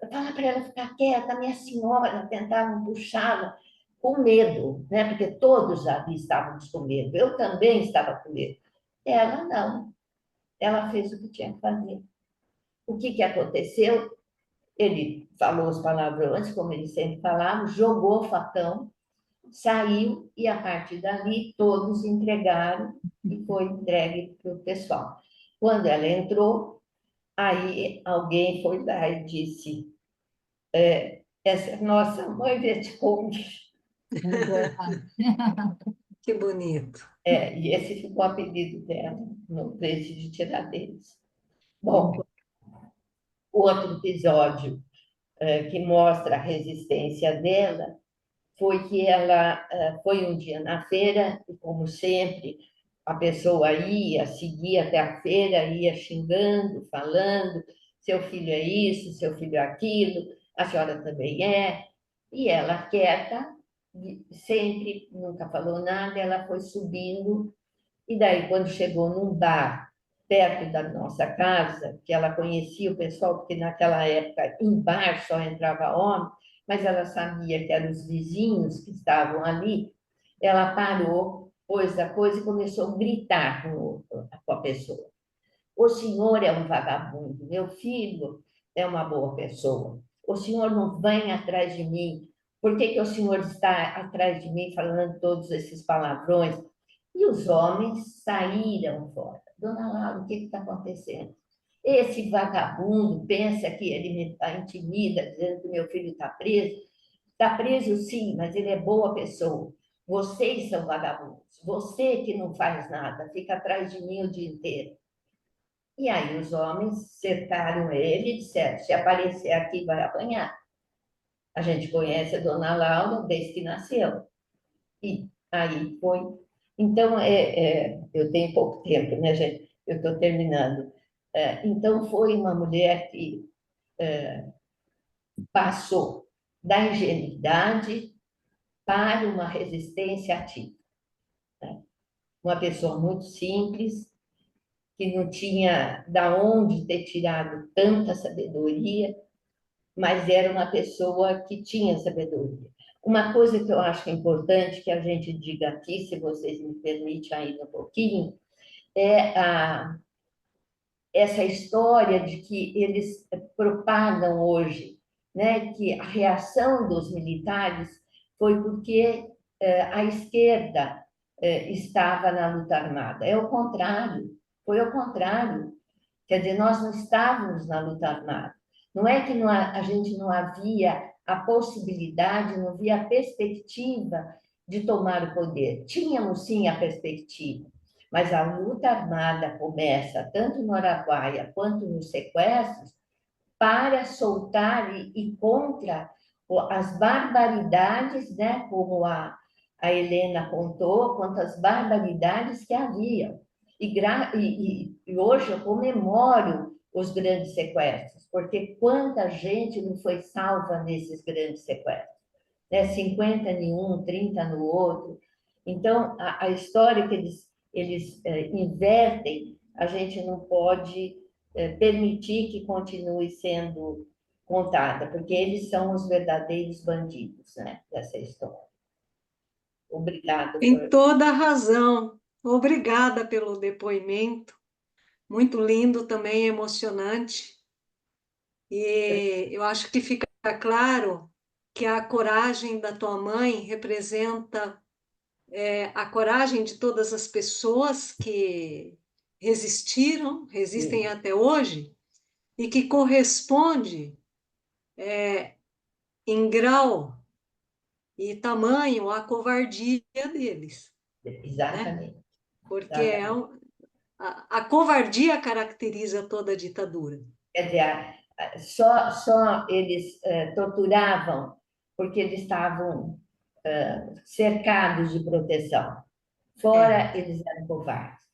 fala para ela ficar quieta, minha senhora, tentavam puxá-la com medo, né? Porque todos ali estávamos com medo. Eu também estava com medo. Ela não. Ela fez o que tinha que fazer. O que aconteceu? Ele falou os palavrões, como ele sempre falava, jogou o facão, saiu e, a partir dali, todos entregaram e foi entregue para o pessoal. Quando ela entrou, aí alguém foi lá e disse: essa é nossa mãe Vietcong. Que bonito. E esse ficou o apelido dela no presídio de Tiradentes. Bom, outro episódio que mostra a resistência dela foi que ela foi um dia na feira e, como sempre, a pessoa ia, seguia até a feira, ia xingando, falando: seu filho é isso, seu filho é aquilo, a senhora também é. E ela, quieta, sempre, nunca falou nada, ela foi subindo. E daí, quando chegou num bar perto da nossa casa, que ela conhecia o pessoal, porque naquela época em bar só entrava homem, mas ela sabia que eram os vizinhos que estavam ali, ela parou, pôs a coisa e começou a gritar com a pessoa: o senhor é um vagabundo, meu filho é uma boa pessoa, o senhor não vem atrás de mim, por que o senhor está atrás de mim falando todos esses palavrões? E os homens saíram fora. Dona Laura, o que está acontecendo? Esse vagabundo pensa que ele me intimida, dizendo que meu filho está preso. Está preso, sim, mas ele é boa pessoa. Vocês são vagabundos. Você que não faz nada, fica atrás de mim o dia inteiro. E aí os homens cercaram ele e disseram: se aparecer aqui, vai apanhar. A gente conhece a Dona Laura desde que nasceu. E aí foi. Então, eu tenho pouco tempo, né, gente? Eu estou terminando. Então, foi uma mulher que passou da ingenuidade para uma resistência ativa, né? Uma pessoa muito simples, que não tinha da onde ter tirado tanta sabedoria, mas era uma pessoa que tinha sabedoria. Uma coisa que eu acho importante que a gente diga aqui, se vocês me permitem ainda um pouquinho, é essa história de que eles propagam hoje, né, que a reação dos militares foi porque a esquerda estava na luta armada. É o contrário, foi o contrário. Quer dizer, nós não estávamos na luta armada. Não é que a gente não havia a possibilidade, não havia a perspectiva de tomar o poder. Tínhamos, sim, a perspectiva. Mas a luta armada começa tanto no Araguaia quanto nos sequestros para soltar e contra as barbaridades, né, como a Helena contou, quanto as barbaridades que haviam. E hoje eu comemoro os grandes sequestros, porque quanta gente não foi salva nesses grandes sequestros, né? 50 em um, 30 no outro. Então, a história que eles invertem, a gente não pode permitir que continue sendo contada, porque eles são os verdadeiros bandidos, né, dessa história. Obrigada Tem toda a razão. Obrigada pelo depoimento. Muito lindo também, emocionante. E eu acho que fica claro que a coragem da tua mãe representa a coragem de todas as pessoas que resistiram, resistem até hoje, e que corresponde em grau e tamanho à covardia deles, né? Exatamente. Porque Exatamente. a covardia caracteriza toda a ditadura. Quer dizer, só eles torturavam porque eles estavam cercados de proteção. Fora, eles eram covardes.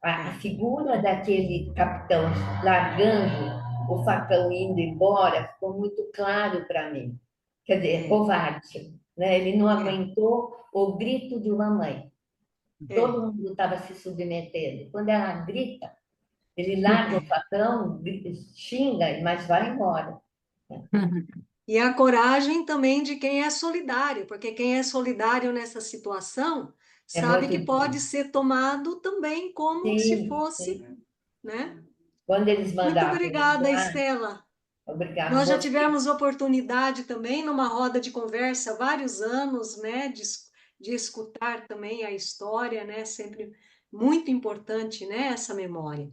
A figura daquele capitão largando o facão e indo embora ficou muito claro para mim. Quer dizer, covarde, né? Ele não aguentou o grito de uma mãe. Todo mundo estava se submetendo. Quando ela grita, ele larga o facão, xinga, mas vai embora. E a coragem também de quem é solidário, porque quem é solidário nessa situação É sabe muito que pode difícil. ser tomado também como se Sim, fosse, sim. né? Quando eles Muito mandavam obrigada, matar, Estela. obrigado Nós já você. tivemos oportunidade também, numa roda de conversa, há vários anos, né, de escutar também a história, né, sempre muito importante, né, essa memória.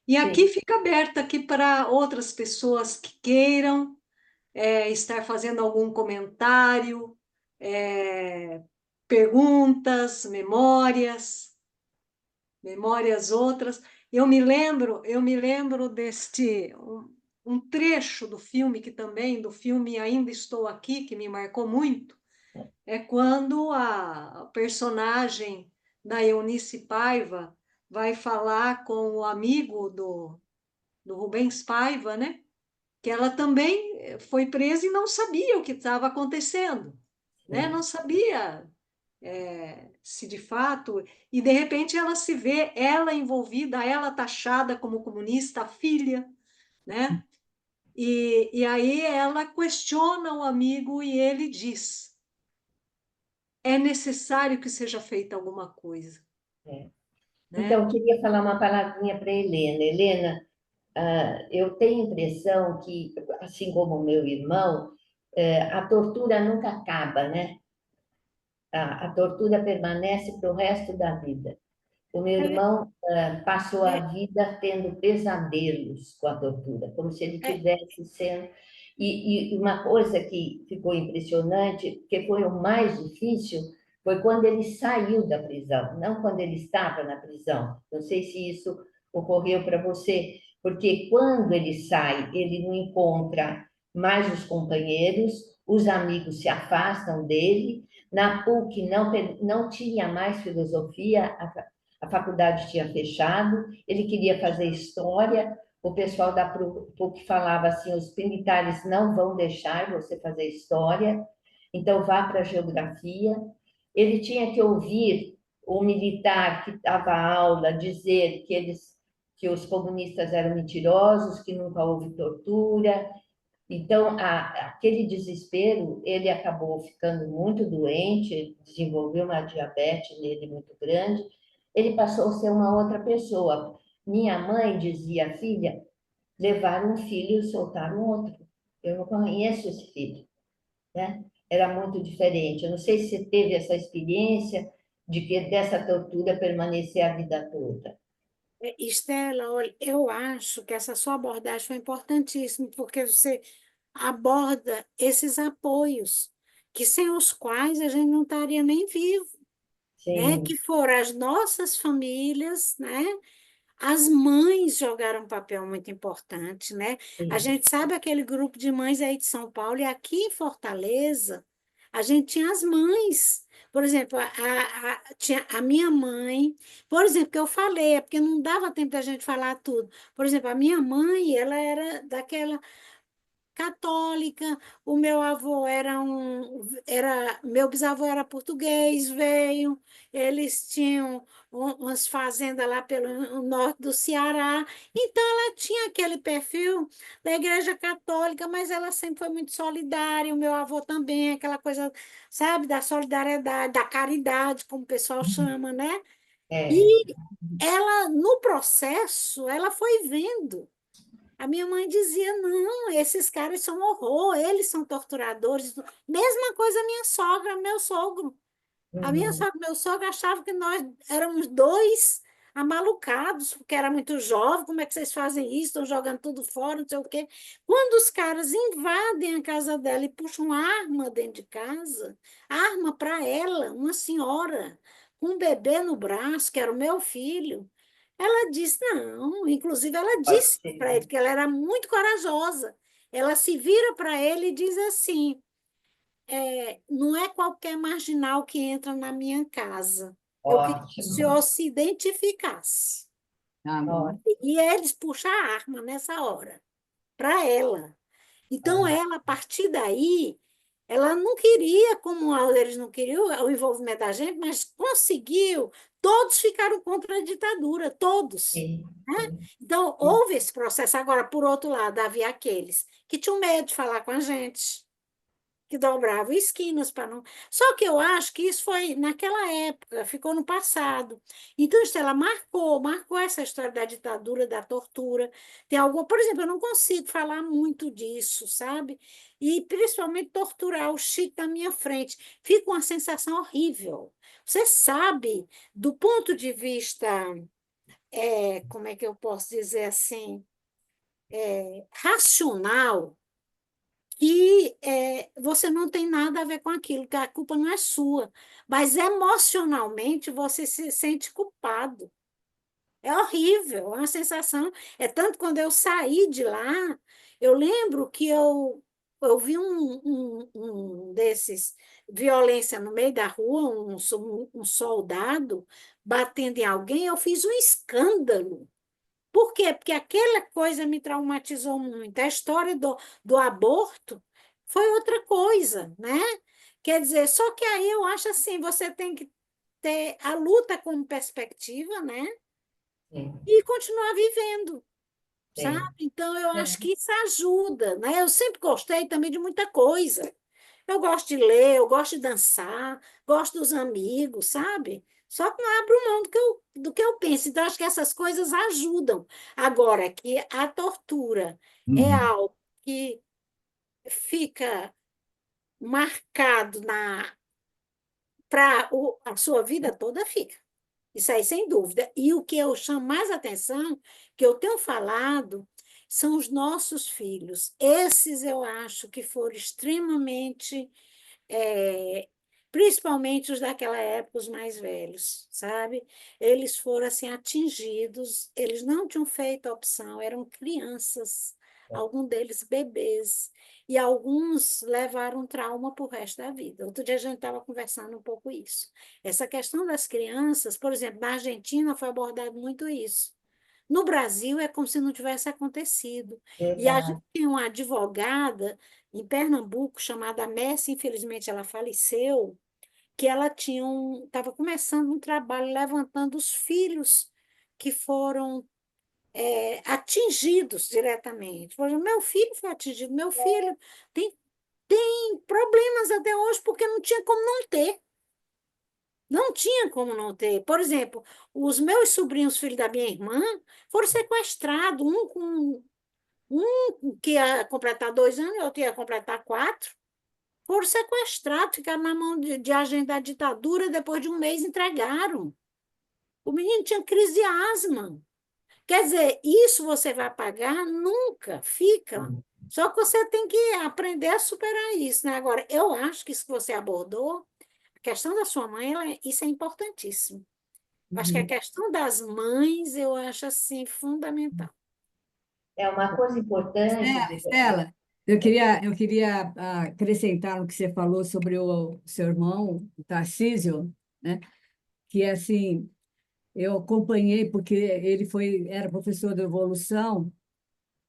E aqui Sim. fica aberta aqui para outras pessoas que queiram estar fazendo algum comentário, é, perguntas, memórias outras. Eu me lembro deste um trecho do filme que também do filme Ainda Estou Aqui, que me marcou muito, é quando a personagem da Eunice Paiva vai falar com o amigo do Rubens Paiva, né? Que ela também foi presa e não sabia o que estava acontecendo, né? Não sabia se de fato, e de repente ela se vê, ela envolvida, ela taxada como comunista, a filha, né? E aí ela questiona o amigo e ele diz: é necessário que seja feita alguma coisa, É. Então, né? eu queria falar uma palavrinha para Helena. Helena, eu tenho a impressão que, assim como o meu irmão, a tortura nunca acaba, né? A tortura permanece para o resto da vida. O meu É, irmão passou a é, vida tendo pesadelos com a tortura, como se ele é, tivesse sendo. E uma coisa que ficou impressionante, que foi o mais difícil, foi quando ele saiu da prisão, não quando ele estava na prisão. Não sei se isso ocorreu para você, porque quando ele sai, ele não encontra mais os companheiros, os amigos se afastam dele. Na PUC não tinha mais filosofia, a faculdade tinha fechado, ele queria fazer história, o pessoal da PUC falava assim, os militares não vão deixar você fazer história, então vá para geografia. Ele tinha que ouvir o militar que dava aula dizer que os comunistas eram mentirosos, que nunca houve tortura. Então, aquele desespero, ele acabou ficando muito doente, desenvolveu uma diabetes nele muito grande, ele passou a ser uma outra pessoa. Minha mãe dizia, filha, levaram um filho e soltaram outro. Eu não conheço esse filho, né? Era muito diferente. Eu não sei se você teve essa experiência de que dessa tortura permanecer a vida toda. Estela, olha, eu acho que essa sua abordagem foi importantíssima, porque você aborda esses apoios, que sem os quais a gente não estaria nem vivo. né? sim, Que foram as nossas famílias, né? As mães jogaram um papel muito importante, né? A sim. gente sabe aquele grupo de mães aí de São Paulo, e aqui em Fortaleza, a gente tinha as mães. Por exemplo, tinha a minha mãe, por exemplo, que eu falei, é porque não dava tempo da gente falar tudo. Por exemplo, a minha mãe, ela era daquela católica, o meu avô meu bisavô era português, veio, eles tinham umas fazendas lá pelo norte do Ceará, então ela tinha aquele perfil da Igreja Católica, mas ela sempre foi muito solidária, o meu avô também, aquela coisa, sabe, da solidariedade, da caridade, como o pessoal chama, né? É, E ela, no processo, ela foi vendo. A minha mãe dizia: não, esses caras são horror, eles são torturadores. Mesma coisa a minha sogra, meu sogro. A minha uhum, sogra e meu sogro achavam que nós éramos dois amalucados, porque era muito jovem. Como é que vocês fazem isso? Estão jogando tudo fora, não sei o quê. Quando os caras invadem a casa dela e puxam arma dentro de casa, arma para ela, uma senhora, com um bebê no braço, que era o meu filho, ela disse não. Inclusive, ela pode disse ser. para ele que ela era muito corajosa. Ela se vira para ele e diz assim: não é qualquer marginal que entra na minha casa. Eu queria que o Ótimo, senhor se identificasse. Tá ótimo. bom. E eles puxam a arma nessa hora, para ela. Então, Ah, ela, a partir daí, ela não queria, como eles não queriam o envolvimento da gente, mas conseguiu. Todos ficaram contra a ditadura, todos. sim, Né? sim. Então, houve esse processo. Agora, por outro lado, havia aqueles que tinham medo de falar com a gente, que dobravam esquinas para não. Só que eu acho que isso foi naquela época, ficou no passado. Então, Estela marcou essa história da ditadura, da tortura. Tem algo, por exemplo, eu não consigo falar muito disso, sabe? E principalmente torturar o Chico na minha frente. Fica uma sensação horrível. Você sabe, do ponto de vista, como é que eu posso dizer assim, racional, que você não tem nada a ver com aquilo, que a culpa não é sua, mas emocionalmente você se sente culpado. É horrível, é uma sensação. É tanto quando eu saí de lá, eu lembro que eu vi um desses, violência no meio da rua, um soldado batendo em alguém, eu fiz um escândalo. Por quê? Porque aquela coisa me traumatizou muito. A história do aborto foi outra coisa, né? Quer dizer, só que aí eu acho assim, você tem que ter a luta como perspectiva, né? Sim, E continuar vivendo, sabe? sim. Então, eu É, acho que isso ajuda, né? Eu sempre gostei também de muita coisa. Eu gosto de ler, eu gosto de dançar, gosto dos amigos, sabe? Só que não abro mão do que eu penso. Então, acho que essas coisas ajudam. Agora, que a tortura é Uhum. algo que fica marcado para a sua vida toda, fica. Isso aí, sem dúvida. E o que eu chamo mais atenção, que eu tenho falado, são os nossos filhos. Esses eu acho que foram extremamente principalmente os daquela época, os mais velhos, sabe? Eles foram assim atingidos, eles não tinham feito a opção, eram crianças, alguns deles bebês, e alguns levaram trauma para o resto da vida. Outro dia a gente estava conversando um pouco isso. Essa questão das crianças, por exemplo, na Argentina foi abordado muito isso. No Brasil é como se não tivesse acontecido. E a gente Verdade. tem uma advogada em Pernambuco chamada Messi, infelizmente ela faleceu, que ela estava começando um trabalho levantando os filhos que foram atingidos diretamente. Por exemplo, meu filho foi atingido, meu filho tem problemas até hoje porque não tinha como não ter. Não tinha como não ter. Por exemplo, os meus sobrinhos, filhos da minha irmã, foram sequestrados, um que ia completar 2 anos e outro ia completar 4. Foram sequestrados, ficaram na mão de agente da ditadura, depois de um mês entregaram. O menino tinha crise de asma. Quer dizer, isso você vai pagar? Nunca, fica. Só que você tem que aprender a superar isso, né? Agora, eu acho que isso que você abordou, questão da sua mãe, isso é importantíssimo. Eu acho que a Uhum. questão das mães, eu acho assim fundamental. É uma coisa importante. Estela, eu queria acrescentar no que você falou sobre o seu irmão, o Tarcísio, né? Que assim, eu acompanhei porque era professor de evolução,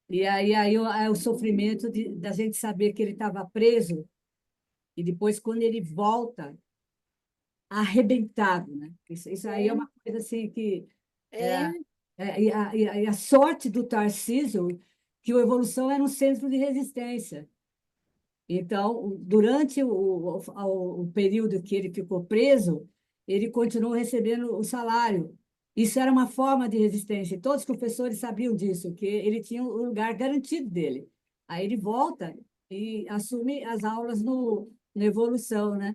e aí o sofrimento da gente saber que ele estava preso, e depois, quando ele volta, arrebentado, né? Isso aí é uma coisa assim que É, e a sorte do Tarcísio que o Evolução era um centro de resistência. Então, durante o período que ele ficou preso, ele continuou recebendo o salário. Isso era uma forma de resistência. E todos os professores sabiam disso, que ele tinha o lugar garantido dele. Aí ele volta e assume as aulas no Evolução, né?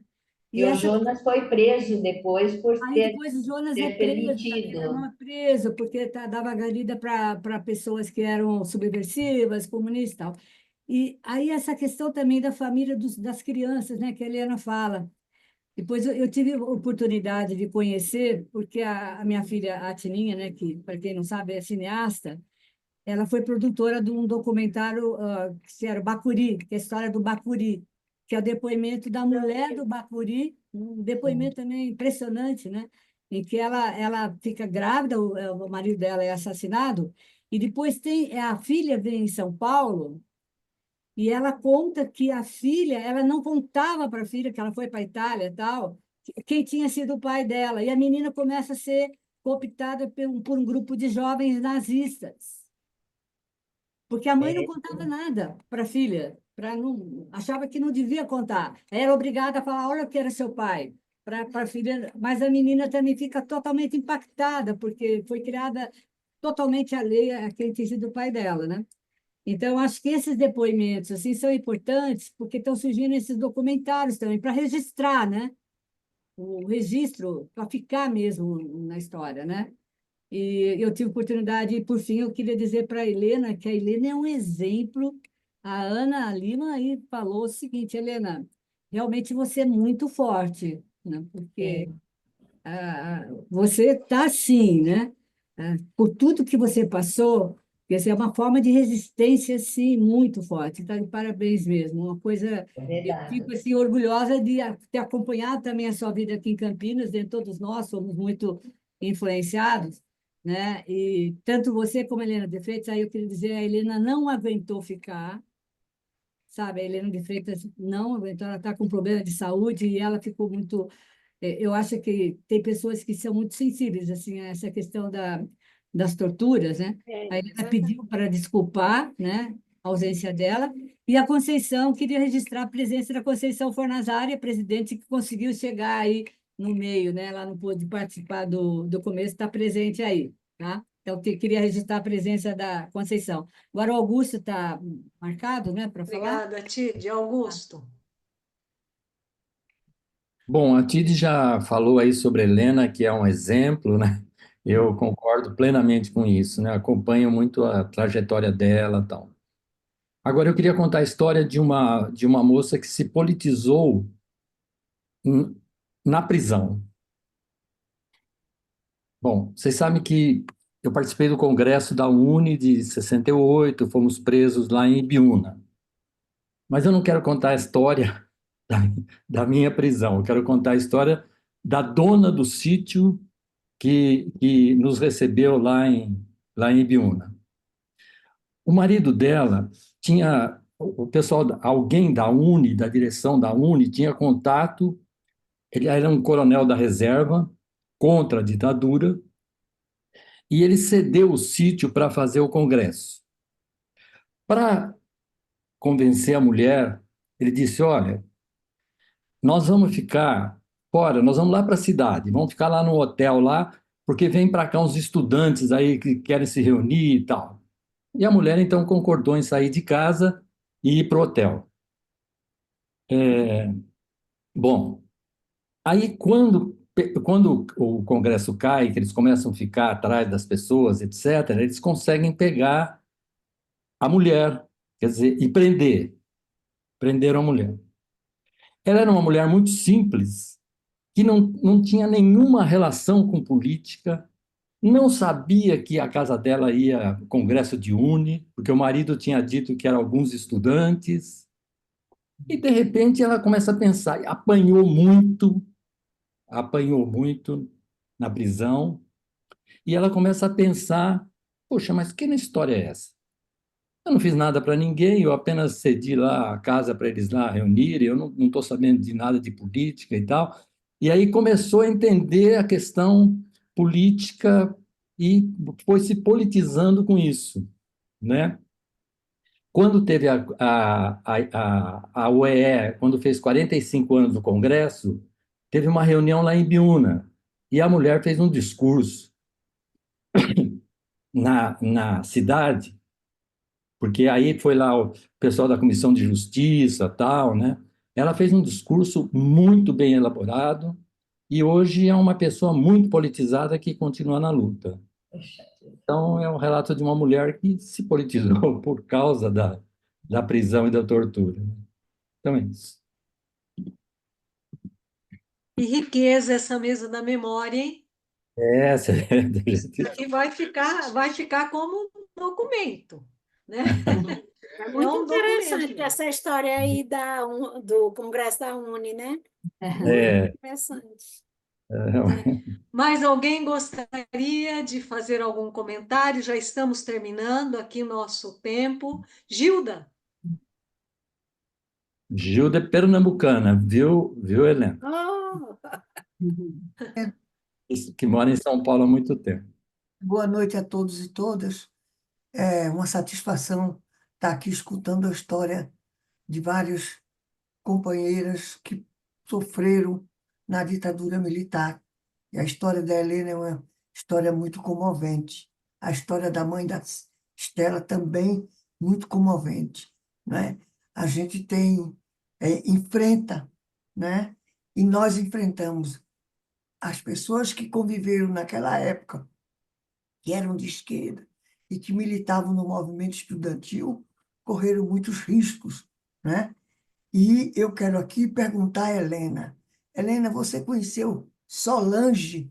E E o essa Jonas foi preso depois por Aí ter, depois o Jonas é ter preso, também meu irmão permitido. é preso, porque dava guarida para pessoas que eram subversivas, comunistas e tal. E aí essa questão também da família das crianças, né, que a Helena fala. Depois eu tive a oportunidade de conhecer, porque a minha filha, a Tininha, né, que para quem não sabe é cineasta, ela foi produtora de um documentário que era o Bacuri, que é a história do Bacuri, que é o depoimento da mulher do Bacuri, um depoimento também impressionante, né? Em que ela fica grávida, o marido dela é assassinado, e depois a filha vem em São Paulo, e ela conta que a filha, ela não contava para a filha que ela foi para a Itália e tal, quem tinha sido o pai dela, e a menina começa a ser cooptada por um grupo de jovens nazistas. Porque a mãe não É, contava nada para a filha, não, achava que não devia contar. Era obrigada a falar, olha o que era seu pai, para a filha, mas a menina também fica totalmente impactada, porque foi criada totalmente alheia a quem tinha sido o pai dela, né? Então, acho que esses depoimentos assim são importantes, porque estão surgindo esses documentários também, para registrar, né? O registro, para ficar mesmo na história, né? E eu tive oportunidade, e por fim, eu queria dizer para a Helena que a Helena é um exemplo. A Ana Lima aí falou o seguinte, Helena, realmente você é muito forte, né? Porque sim, você está assim, né? Por tudo que você passou, essa é uma forma de resistência, sim, muito forte. Está de parabéns mesmo. Uma coisa, é eu verdade. fico assim, orgulhosa de ter acompanhado também a sua vida aqui em Campinas, né? Todos nós somos muito influenciados, né? E tanto você como a Helena de Freitas, aí eu queria dizer, a Helena não aguentou ficar, sabe? A Helena de Freitas não aguentou, ela está com problema de saúde e ela ficou muito eu acho que tem pessoas que são muito sensíveis assim a essa questão das torturas, né? A Helena exatamente. pediu para desculpar, né, a ausência dela, e a Conceição queria registrar a presença da Conceição Fornazari, a presidente que conseguiu chegar aí no meio, né? Ela não pôde participar do começo, está presente aí, tá? Então, queria registrar a presença da Conceição. Agora, o Augusto está marcado, né, para falar? Obrigada, Tid. Augusto. Bom, a Tid já falou aí sobre a Helena, que é um exemplo, né? Eu concordo plenamente com isso, né? Acompanho muito a trajetória dela e tal. Agora, eu queria contar a história de uma moça que se politizou em- na prisão. Bom, vocês sabem que eu participei do congresso da UNE de 68, fomos presos lá em Ibiúna. Mas eu não quero contar a história da, da minha prisão, eu quero contar a história da dona do sítio que nos recebeu lá em Ibiúna. O marido dela tinha, o pessoal, alguém da UNE, da direção da UNE, tinha contato, ele era um coronel da reserva contra a ditadura, e ele cedeu o sítio para fazer o congresso. Para convencer a mulher, ele disse: Olha, nós vamos ficar fora, nós vamos lá para a cidade, vamos ficar lá no hotel lá, porque vem para cá uns estudantes aí que querem se reunir e tal. E a mulher então concordou em sair de casa e ir para o hotel. Bom, aí quando o Congresso cai, que eles começam a ficar atrás das pessoas, etc., eles conseguem pegar a mulher, quer dizer, e prender. Prenderam a mulher. Ela era uma mulher muito simples, que não tinha nenhuma relação com política, não sabia que a casa dela ia ao congresso de UNE, porque o marido tinha dito que eram alguns estudantes, e de repente ela começa a pensar, e apanhou muito na prisão, e ela começa a pensar, poxa, mas que história é essa? Eu não fiz nada para ninguém, eu apenas cedi lá a casa para eles lá reunirem, eu não estou sabendo de nada de política e tal. E aí começou a entender a questão política e foi se politizando com isso, né? Quando teve a UEE, quando fez 45 anos do Congresso, teve uma reunião lá em Biúna, e a mulher fez um discurso na cidade, porque aí foi lá o pessoal da Comissão de Justiça, tal, né? Ela fez um discurso muito bem elaborado e hoje é uma pessoa muito politizada que continua na luta. Então, é um relato de uma mulher que se politizou por causa da prisão e da tortura, né? Então, é isso. Que riqueza essa mesa da memória, hein? Essa é a Isso aqui vai ficar como um documento, né? É É muito um interessante documento. essa história aí do Congresso da UNE, né? Muito É, interessante. Mais alguém gostaria de fazer algum comentário? Já estamos terminando aqui o nosso tempo. Gilda? Gilda é pernambucana, viu, Helena? Oh, Que mora em São Paulo há muito tempo. Boa noite a todos e todas. É uma satisfação estar aqui escutando a história de várias companheiras que sofreram na ditadura militar. E a história da Helena é uma história muito comovente. A história da mãe da Estela também muito comovente, né? A gente enfrenta, né? E nós enfrentamos as pessoas que conviveram naquela época que eram de esquerda e que militavam no movimento estudantil, correram muitos riscos, né? E eu quero aqui perguntar a Helena. Helena, você conheceu Solange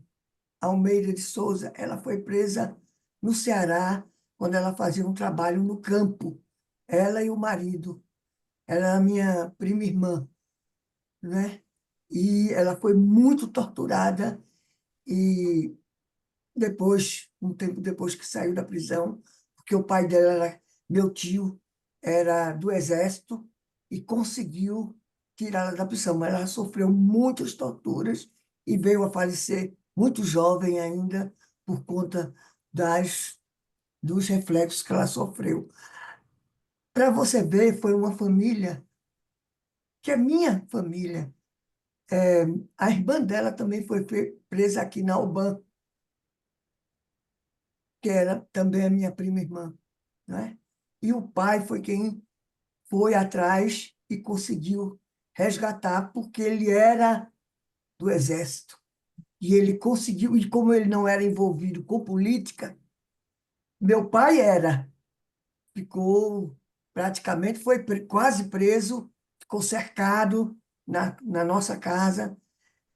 Almeida de Souza? Ela foi presa no Ceará quando ela fazia um trabalho no campo. Ela e o marido. Ela era minha prima irmã, né? E ela foi muito torturada e depois, um tempo depois que saiu da prisão, porque o pai dela meu tio, era do exército e conseguiu tirá-la da prisão. Mas ela sofreu muitas torturas e veio a falecer muito jovem ainda por conta dos reflexos que ela sofreu. Para você ver, foi uma família que é minha família. A irmã dela também foi presa aqui na Alban, que era também a minha prima irmã, né? E o pai foi quem foi atrás e conseguiu resgatar, porque ele era do exército. E ele conseguiu, e como ele não era envolvido com política, meu pai era, ficou praticamente, foi quase preso, ficou cercado na nossa casa.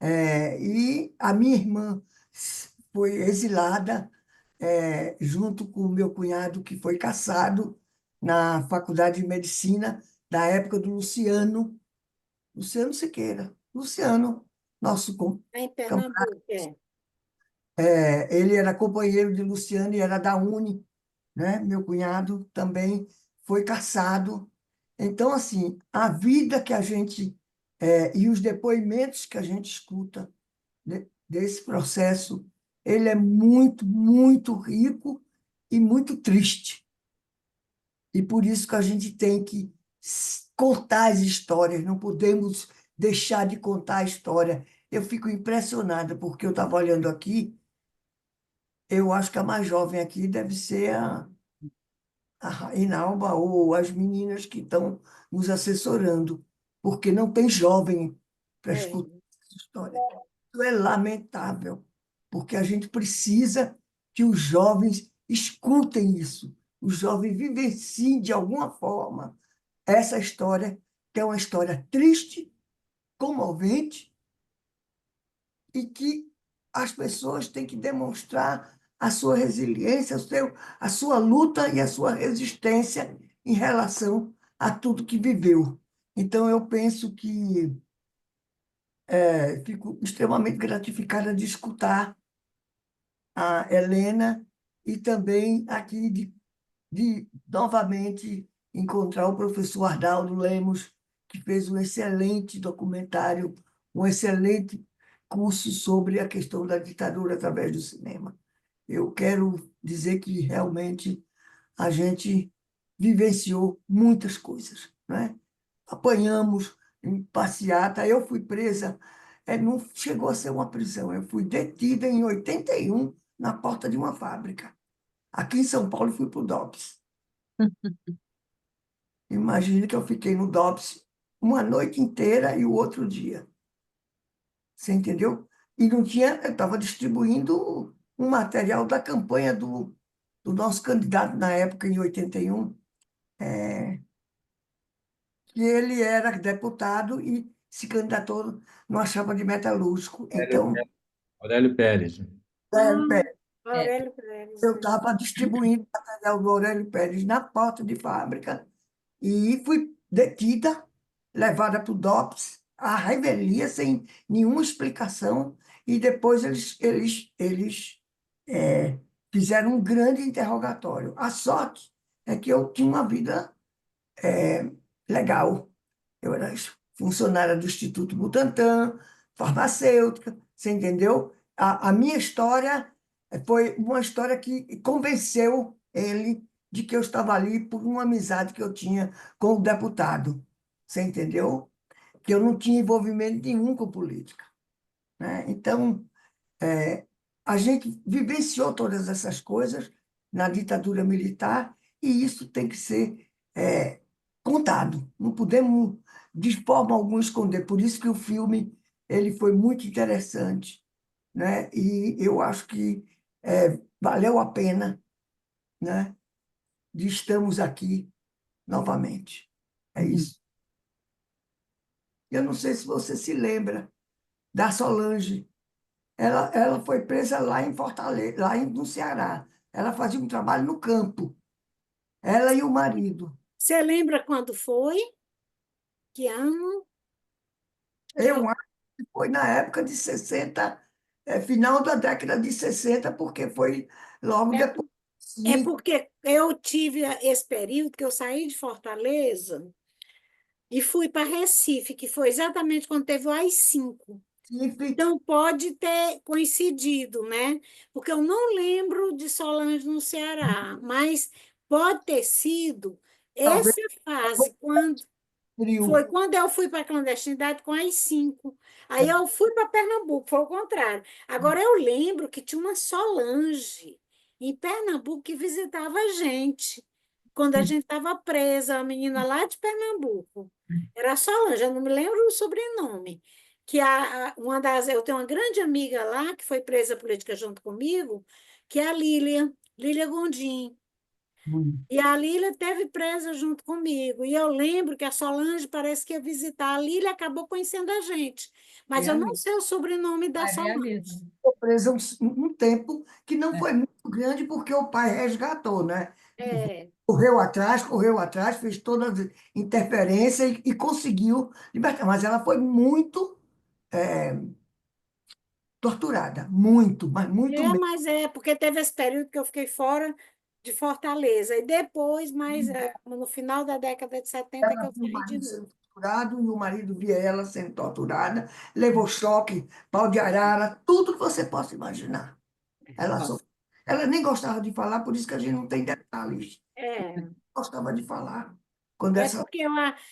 E a minha irmã foi exilada, junto com o meu cunhado, que foi cassado na Faculdade de Medicina, da época do Luciano Siqueira. Luciano, nosso em camarada. Pernambuco, é. Ele era companheiro de Luciano e era da UNE, né? Meu cunhado também foi cassado. Então, assim, a vida que a gente, e os depoimentos que a gente escuta desse processo, ele é muito, muito rico e muito triste. E por isso que a gente tem que contar as histórias, não podemos deixar de contar a história. Eu fico impressionada, porque eu estava olhando aqui, eu acho que a mais jovem aqui deve ser a Inalba ou as meninas que estão nos assessorando, porque não tem jovem para É. escutar essa história. Isso é lamentável, porque a gente precisa que os jovens escutem isso, os jovens vivenciem de alguma forma essa história, que é uma história triste, comovente, e que as pessoas têm que demonstrar a sua resiliência, a sua luta e a sua resistência em relação a tudo que viveu. Então, eu penso que fico extremamente gratificada de escutar a Helena e também aqui de novamente encontrar o professor Arnaldo Lemos, que fez um excelente documentário, um excelente curso sobre a questão da ditadura através do cinema. Eu quero dizer que realmente a gente vivenciou muitas coisas, né? Apanhamos em passeata, eu fui presa, não chegou a ser uma prisão, eu fui detida em 81 na porta de uma fábrica. Aqui em São Paulo, fui para o DOPS. Imagine que eu fiquei no DOPS uma noite inteira e o outro dia. Você entendeu? E não tinha, eu estava distribuindo um material da campanha do nosso candidato na época, em 81, que ele era deputado e se candidatou numa chapa de metalúrgico. Então, Aurélio Pérez. Ah, É, Aurélio Pérez, eu né? estava distribuindo material do Aurélio Pérez na porta de fábrica e fui detida, levada para o DOPS, à revelia, sem nenhuma explicação, e depois eles fizeram um grande interrogatório. A sorte é que eu tinha uma vida legal. Eu era funcionária do Instituto Butantan, farmacêutica, você entendeu? A minha história foi uma história que convenceu ele de que eu estava ali por uma amizade que eu tinha com o deputado, você entendeu? Que eu não tinha envolvimento nenhum com política, né? Então, a gente vivenciou todas essas coisas na ditadura militar e isso tem que ser contado. Não podemos, de forma alguma, esconder. Por isso que o filme ele foi muito interessante, né? E eu acho que valeu a pena, né? De estarmos aqui novamente. É isso. Eu não sei se você se lembra da Solange. Ela foi presa lá em Fortaleza, no Ceará. Ela fazia um trabalho no campo, ela e o marido. Você lembra quando foi? Que ano? Que Eu acho que foi na época de 60, final da década de 60, porque foi logo é, depois. é Sim, porque eu tive esse período que eu saí de Fortaleza e fui para Recife, que foi exatamente quando teve o AI-5. Recife, Então, pode ter coincidido, né? Porque eu não lembro de Solange no Ceará, mas pode ter sido talvez essa fase, foi frio. quando eu fui para a clandestinidade com as 5. Aí eu fui para Pernambuco, foi o contrário. Agora eu lembro que tinha uma Solange em Pernambuco que visitava a gente, quando a gente estava presa, a menina lá de Pernambuco. Era a Solange, eu não me lembro o sobrenome. Que eu tenho uma grande amiga lá, que foi presa política junto comigo, que é a Lília Gondim. Hum. E a Lília teve presa junto comigo. E eu lembro que a Solange parece que ia visitar. A Lília acabou conhecendo a gente. Mas é eu a não mesma. sei o sobrenome da É a Solange. mesma. Ficou presa um tempo que não É. foi muito grande, porque o pai resgatou, né? É, Correu atrás, fez todas as interferências e conseguiu libertar. Mas ela foi muito torturada, muito, mas muito mesmo. mas porque teve esse período que eu fiquei fora de Fortaleza. E depois, no final da década de 70, que Ela eu viu o saí de marido novo. sendo torturado e o marido via ela sendo torturada, levou choque, pau de arara, tudo que você possa imaginar. Ela Nossa. sofreu. Ela nem gostava de falar, por isso que a gente não tem detalhes. É, Gostava de falar. Quando é essa porque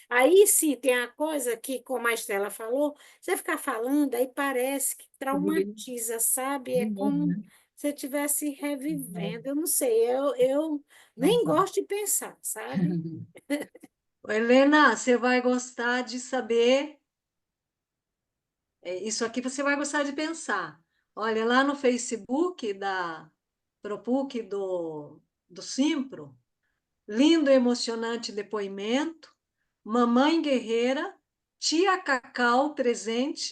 aí sim tem a coisa que, como a Estela falou, você ficar falando, aí parece que traumatiza, sabe? É De novo, como né? se eu estivesse revivendo. Eu não sei, eu nem gosto de pensar, sabe? Helena, você vai gostar de saber, isso aqui você vai gostar de pensar. Olha, lá no Facebook da Propuc do Simpro, lindo e emocionante depoimento, mamãe guerreira, tia Cacau presente,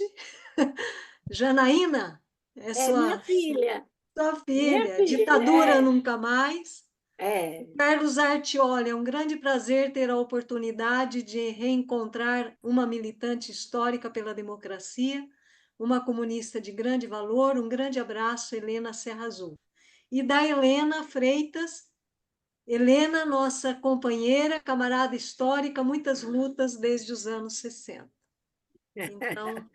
Janaína, é É minha sua filha, minha filha. filha, Ditadura nunca mais. é. Carlos Artioli, é um grande prazer ter a oportunidade de reencontrar uma militante histórica pela democracia, uma comunista de grande valor. Um grande abraço, Helena Serra Azul. E da Helena Freitas, Helena, nossa companheira, camarada histórica, muitas lutas desde os anos 60. Então,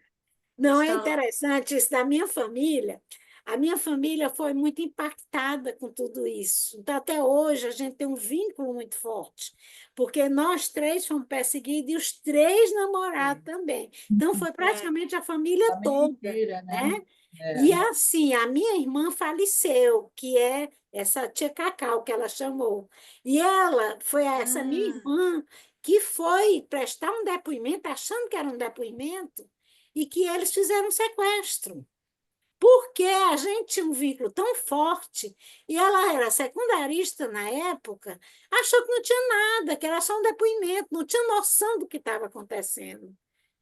Não é está lá. interessante isso da minha família? A minha família foi muito impactada com tudo isso. Então, até hoje, a gente tem um vínculo muito forte, porque nós três fomos perseguidos e os três namorados também. Então, foi praticamente a família Família toda, inteira, né? né? E assim, a minha irmã faleceu, que é essa tia Cacau, que ela chamou. E ela foi essa minha Ah, irmã que foi prestar um depoimento, achando que era um depoimento, e que eles fizeram um sequestro. Porque a gente tinha um vínculo tão forte, e ela era secundarista na época, achou que não tinha nada, que era só um depoimento, não tinha noção do que estava acontecendo.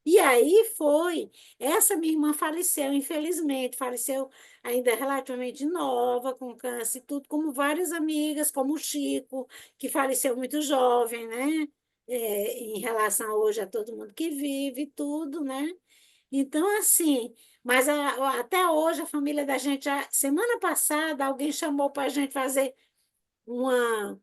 E aí foi. Essa minha irmã faleceu, infelizmente, faleceu ainda relativamente nova, com câncer e tudo, como várias amigas, como o Chico, que faleceu muito jovem, né? Em relação hoje a todo mundo que vive e tudo, né? Então, assim, mas até hoje a família da gente, semana passada, alguém chamou para a gente fazer uma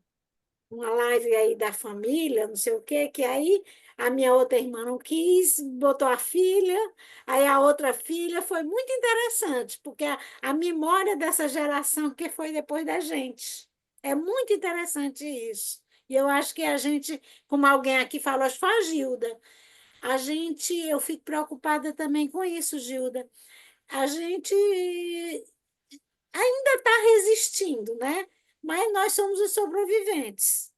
live aí da família, não sei o quê, que aí a minha outra irmã não quis, botou a filha, aí a outra filha, foi muito interessante, porque a memória dessa geração que foi depois da gente. É muito interessante isso. E eu acho que a gente, como alguém aqui falou, acho que foi a Gilda, eu fico preocupada também com isso, Gilda. A gente ainda está resistindo, né? Mas nós somos os sobreviventes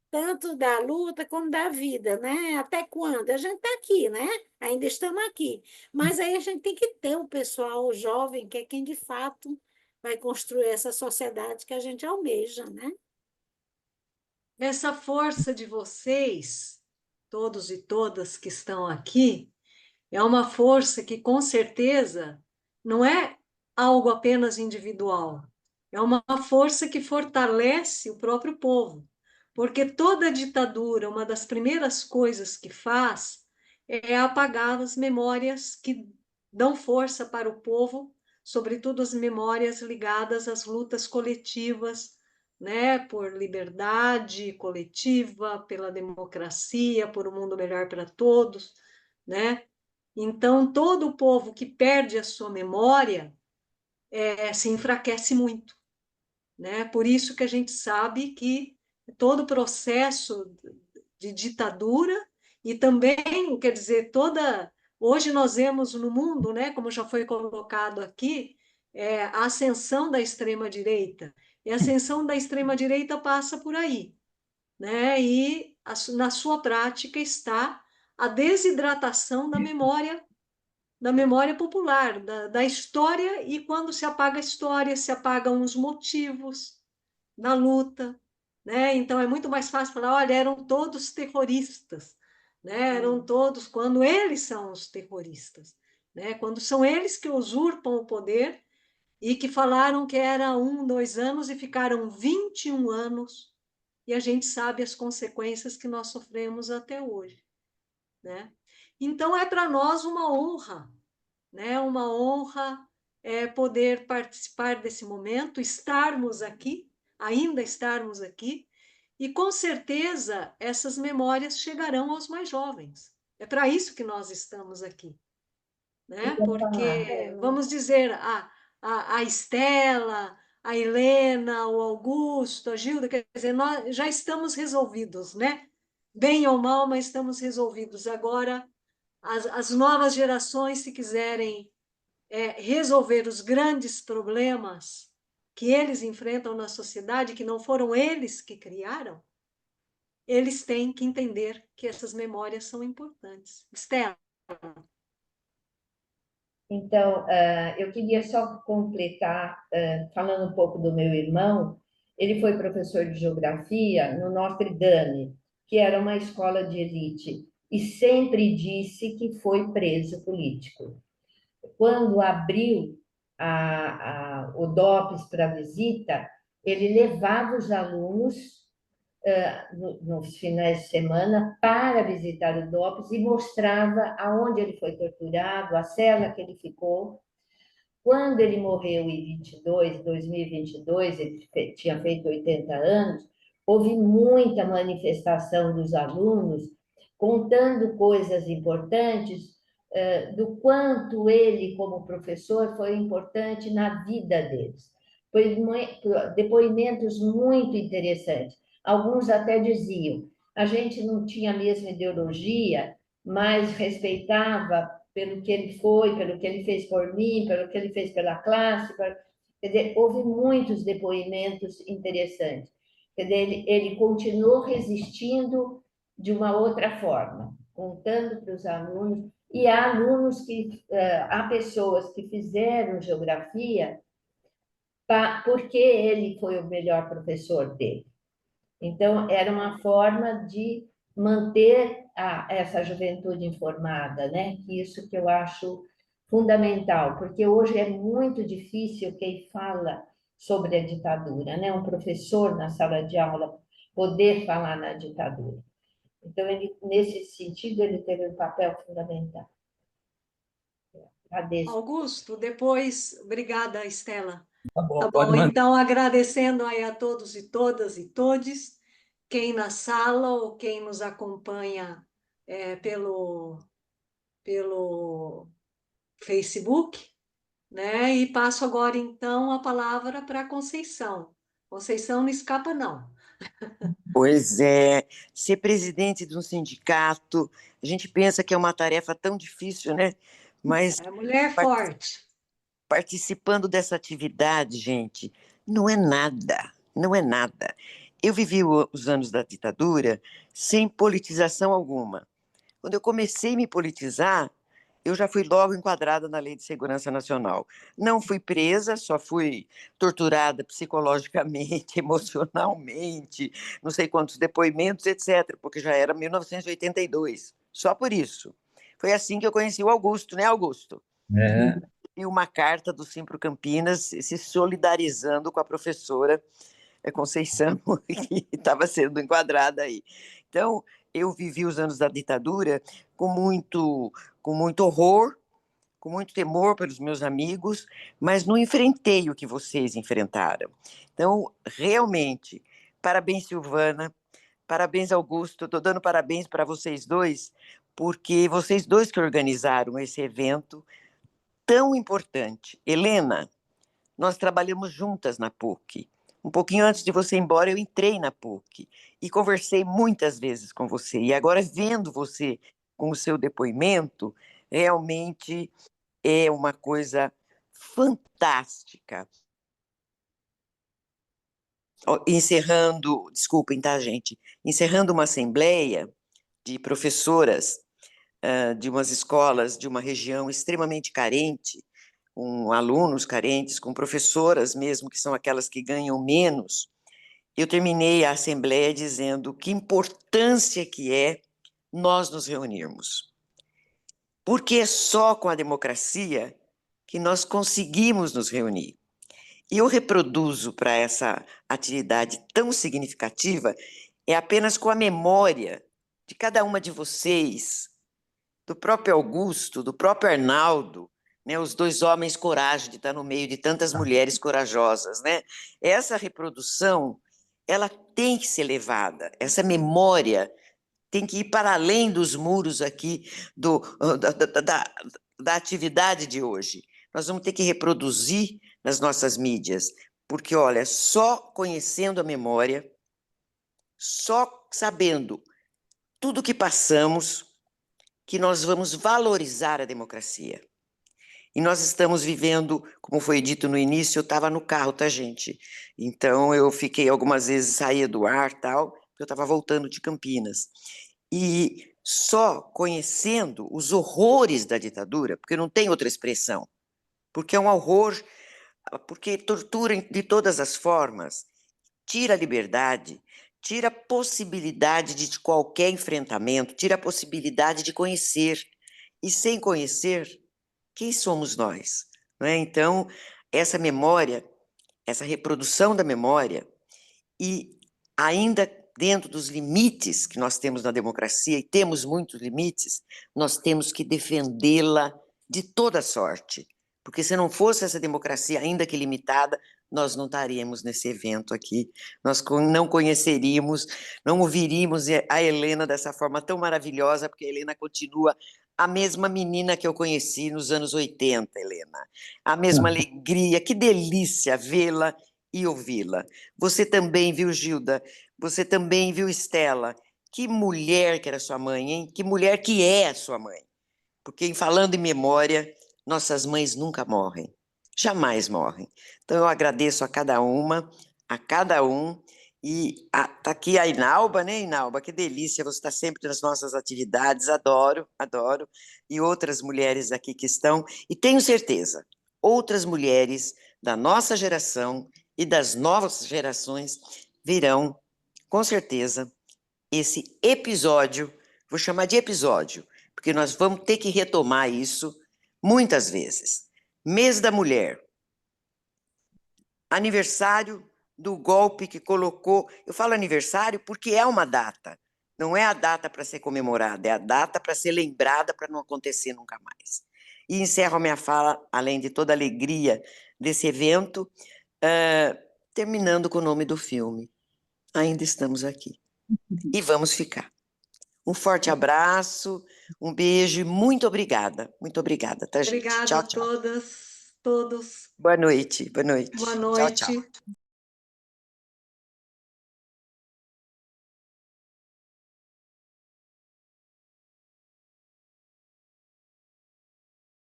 tanto da luta como da vida, né? Até quando? A gente está aqui, né? Ainda estamos aqui. Mas aí a gente tem que ter um pessoal jovem, que é quem de fato vai construir essa sociedade que a gente almeja, né? essa força de vocês, todos e todas que estão aqui, é uma força que, com certeza, não é algo apenas individual. É uma força que fortalece o próprio povo. Porque toda ditadura, uma das primeiras coisas que faz é apagar as memórias que dão força para o povo, sobretudo as memórias ligadas às lutas coletivas, né, por liberdade coletiva, pela democracia, por um mundo melhor para todos, né? Então, todo o povo que perde a sua memória se enfraquece muito, né? Por isso que a gente sabe que todo o processo de ditadura e também, quer dizer, toda... Hoje nós vemos no mundo, né, como já foi colocado aqui, a ascensão da extrema-direita. E a ascensão da extrema-direita passa por aí, né? E na sua prática está a desidratação da memória popular, da história, e quando se apaga a história, se apagam os motivos da luta, né? Então é muito mais fácil falar, olha, eram todos terroristas, né? Eram todos, quando eles são os terroristas, né? Quando são eles que usurpam o poder e que falaram que era 1, 2 anos e ficaram 21 anos, e a gente sabe as consequências que nós sofremos até hoje, né? Então é para nós uma honra, né? Uma honra poder participar desse momento, estarmos aqui, ainda estarmos aqui, e com certeza essas memórias chegarão aos mais jovens. É para isso que nós estamos aqui, Eu né? ia falar. Porque, vamos dizer, a Estela, a Helena, o Augusto, a Gilda, quer dizer, nós já estamos resolvidos, né? Bem ou mal, mas estamos resolvidos. Agora, as novas gerações, se quiserem resolver os grandes problemas que eles enfrentam na sociedade, que não foram eles que criaram, eles têm que entender que essas memórias são importantes. Estela. Então, eu queria só completar, falando um pouco do meu irmão. Ele foi professor de geografia no Notre Dame, que era uma escola de elite, e sempre disse que foi preso político. quando abriu o DOPS para visita, ele levava os alunos nos finais de semana para visitar o DOPS e mostrava aonde ele foi torturado, a cela que ele ficou. Quando ele morreu em 2022, ele tinha feito 80 anos, houve muita manifestação dos alunos contando coisas importantes do quanto ele, como professor, foi importante na vida deles. Foi depoimentos muito interessantes. Alguns até diziam: a gente não tinha a mesma ideologia, mas respeitava pelo que ele foi, pelo que ele fez por mim, pelo que ele fez pela classe. Quer dizer, houve muitos depoimentos interessantes. Quer dizer, ele continuou resistindo de uma outra forma, contando para os alunos. E há alunos há pessoas que fizeram geografia porque ele foi o melhor professor dele. Então, era uma forma de manter essa juventude informada, né? Isso que eu acho fundamental, porque hoje é muito difícil quem fala sobre a ditadura, né? Um professor na sala de aula poder falar na ditadura. Então, ele, nesse sentido, ele teve um papel fundamental. Agradeço. Augusto, depois, obrigada, Estela. Tá bom, Tá pode bom, mandar. então agradecendo aí a todos e todas e todes, quem na sala ou quem nos acompanha pelo Facebook, né? E passo agora então a palavra para a Conceição. Conceição não escapa, não. Pois é, ser presidente de um sindicato, a gente pensa que é uma tarefa tão difícil, né? Mas É mulher par- forte. participando dessa atividade, gente, não é nada, não é nada. Eu vivi os anos da ditadura sem politização alguma. Quando eu comecei a me politizar, eu já fui logo enquadrada na Lei de Segurança Nacional. Não fui presa, só fui torturada psicologicamente, emocionalmente, não sei quantos depoimentos, etc., porque já era 1982. Só por isso. Foi assim que eu conheci o Augusto, né, Augusto? É, E uma carta do Simpro Campinas se solidarizando com a professora Conceição, que estava sendo enquadrada aí. Então, eu vivi os anos da ditadura com muito horror, com muito temor pelos meus amigos, mas não enfrentei o que vocês enfrentaram. Então, realmente, parabéns, Silvana, parabéns, Augusto. Estou dando parabéns para vocês dois, porque vocês dois que organizaram esse evento tão importante. Helena, nós trabalhamos juntas na PUC. Um pouquinho antes de você ir embora, eu entrei na PUC e conversei muitas vezes com você. E agora, vendo você com o seu depoimento, realmente é uma coisa fantástica. Encerrando, desculpem, tá, gente? Encerrando uma assembleia de professoras de umas escolas de uma região extremamente carente, com alunos carentes, com professoras mesmo, que são aquelas que ganham menos, eu terminei a assembleia dizendo que importância que é nós nos reunirmos. Porque é só com a democracia que nós conseguimos nos reunir. E eu reproduzo para essa atividade tão significativa apenas com a memória de cada uma de vocês, do próprio Augusto, do próprio Arnaldo, né, os dois homens coragem de estar no meio de tantas mulheres corajosas, né? Essa reprodução, ela tem que ser levada, essa memória tem que ir para além dos muros aqui da atividade de hoje. Nós vamos ter que reproduzir nas nossas mídias, porque, olha, só conhecendo a memória, só sabendo tudo que passamos, que nós vamos valorizar a democracia. E nós estamos vivendo, como foi dito no início, eu estava no carro, tá, gente? Então, eu fiquei algumas vezes, saía do ar, tal, eu estava voltando de Campinas. E só conhecendo os horrores da ditadura, porque não tem outra expressão, porque é um horror, porque tortura de todas as formas, tira a liberdade, tira a possibilidade de qualquer enfrentamento, tira a possibilidade de conhecer. E sem conhecer, quem somos nós? Não é? Então, essa memória, essa reprodução da memória, e ainda dentro dos limites que nós temos na democracia, e temos muitos limites, nós temos que defendê-la de toda sorte, porque se não fosse essa democracia, ainda que limitada, nós não estaríamos nesse evento aqui, nós não conheceríamos, não ouviríamos a Helena dessa forma tão maravilhosa, porque a Helena continua a mesma menina que eu conheci nos anos 80, Helena. A mesma alegria, que delícia vê-la e ouvi-la. Você também, viu, Gilda? Você também, viu, Estela? Que mulher que era sua mãe, hein? Que mulher que é a sua mãe. Porque, falando em memória, nossas mães nunca morrem. Jamais morrem. Então, eu agradeço a cada uma, a cada um. E tá aqui a Inalba, né, Inalba? Que delícia, você está sempre nas nossas atividades, adoro, adoro. E outras mulheres aqui que estão, e tenho certeza, outras mulheres da nossa geração e das novas gerações virão, com certeza, esse episódio, vou chamar de episódio, porque nós vamos ter que retomar isso muitas vezes. Mês da Mulher, aniversário do golpe que colocou. Eu falo aniversário porque é uma data. Não é a data para ser comemorada, é a data para ser lembrada para não acontecer nunca mais. E encerro a minha fala, além de toda a alegria desse evento, terminando com o nome do filme. Ainda estamos aqui. E vamos ficar. Um forte abraço, um beijo e muito obrigada. Muito obrigada, tá, gente? Obrigada Tchau, a tchau. todas, todos. Boa noite, boa noite. Boa Tchau, tchau. noite.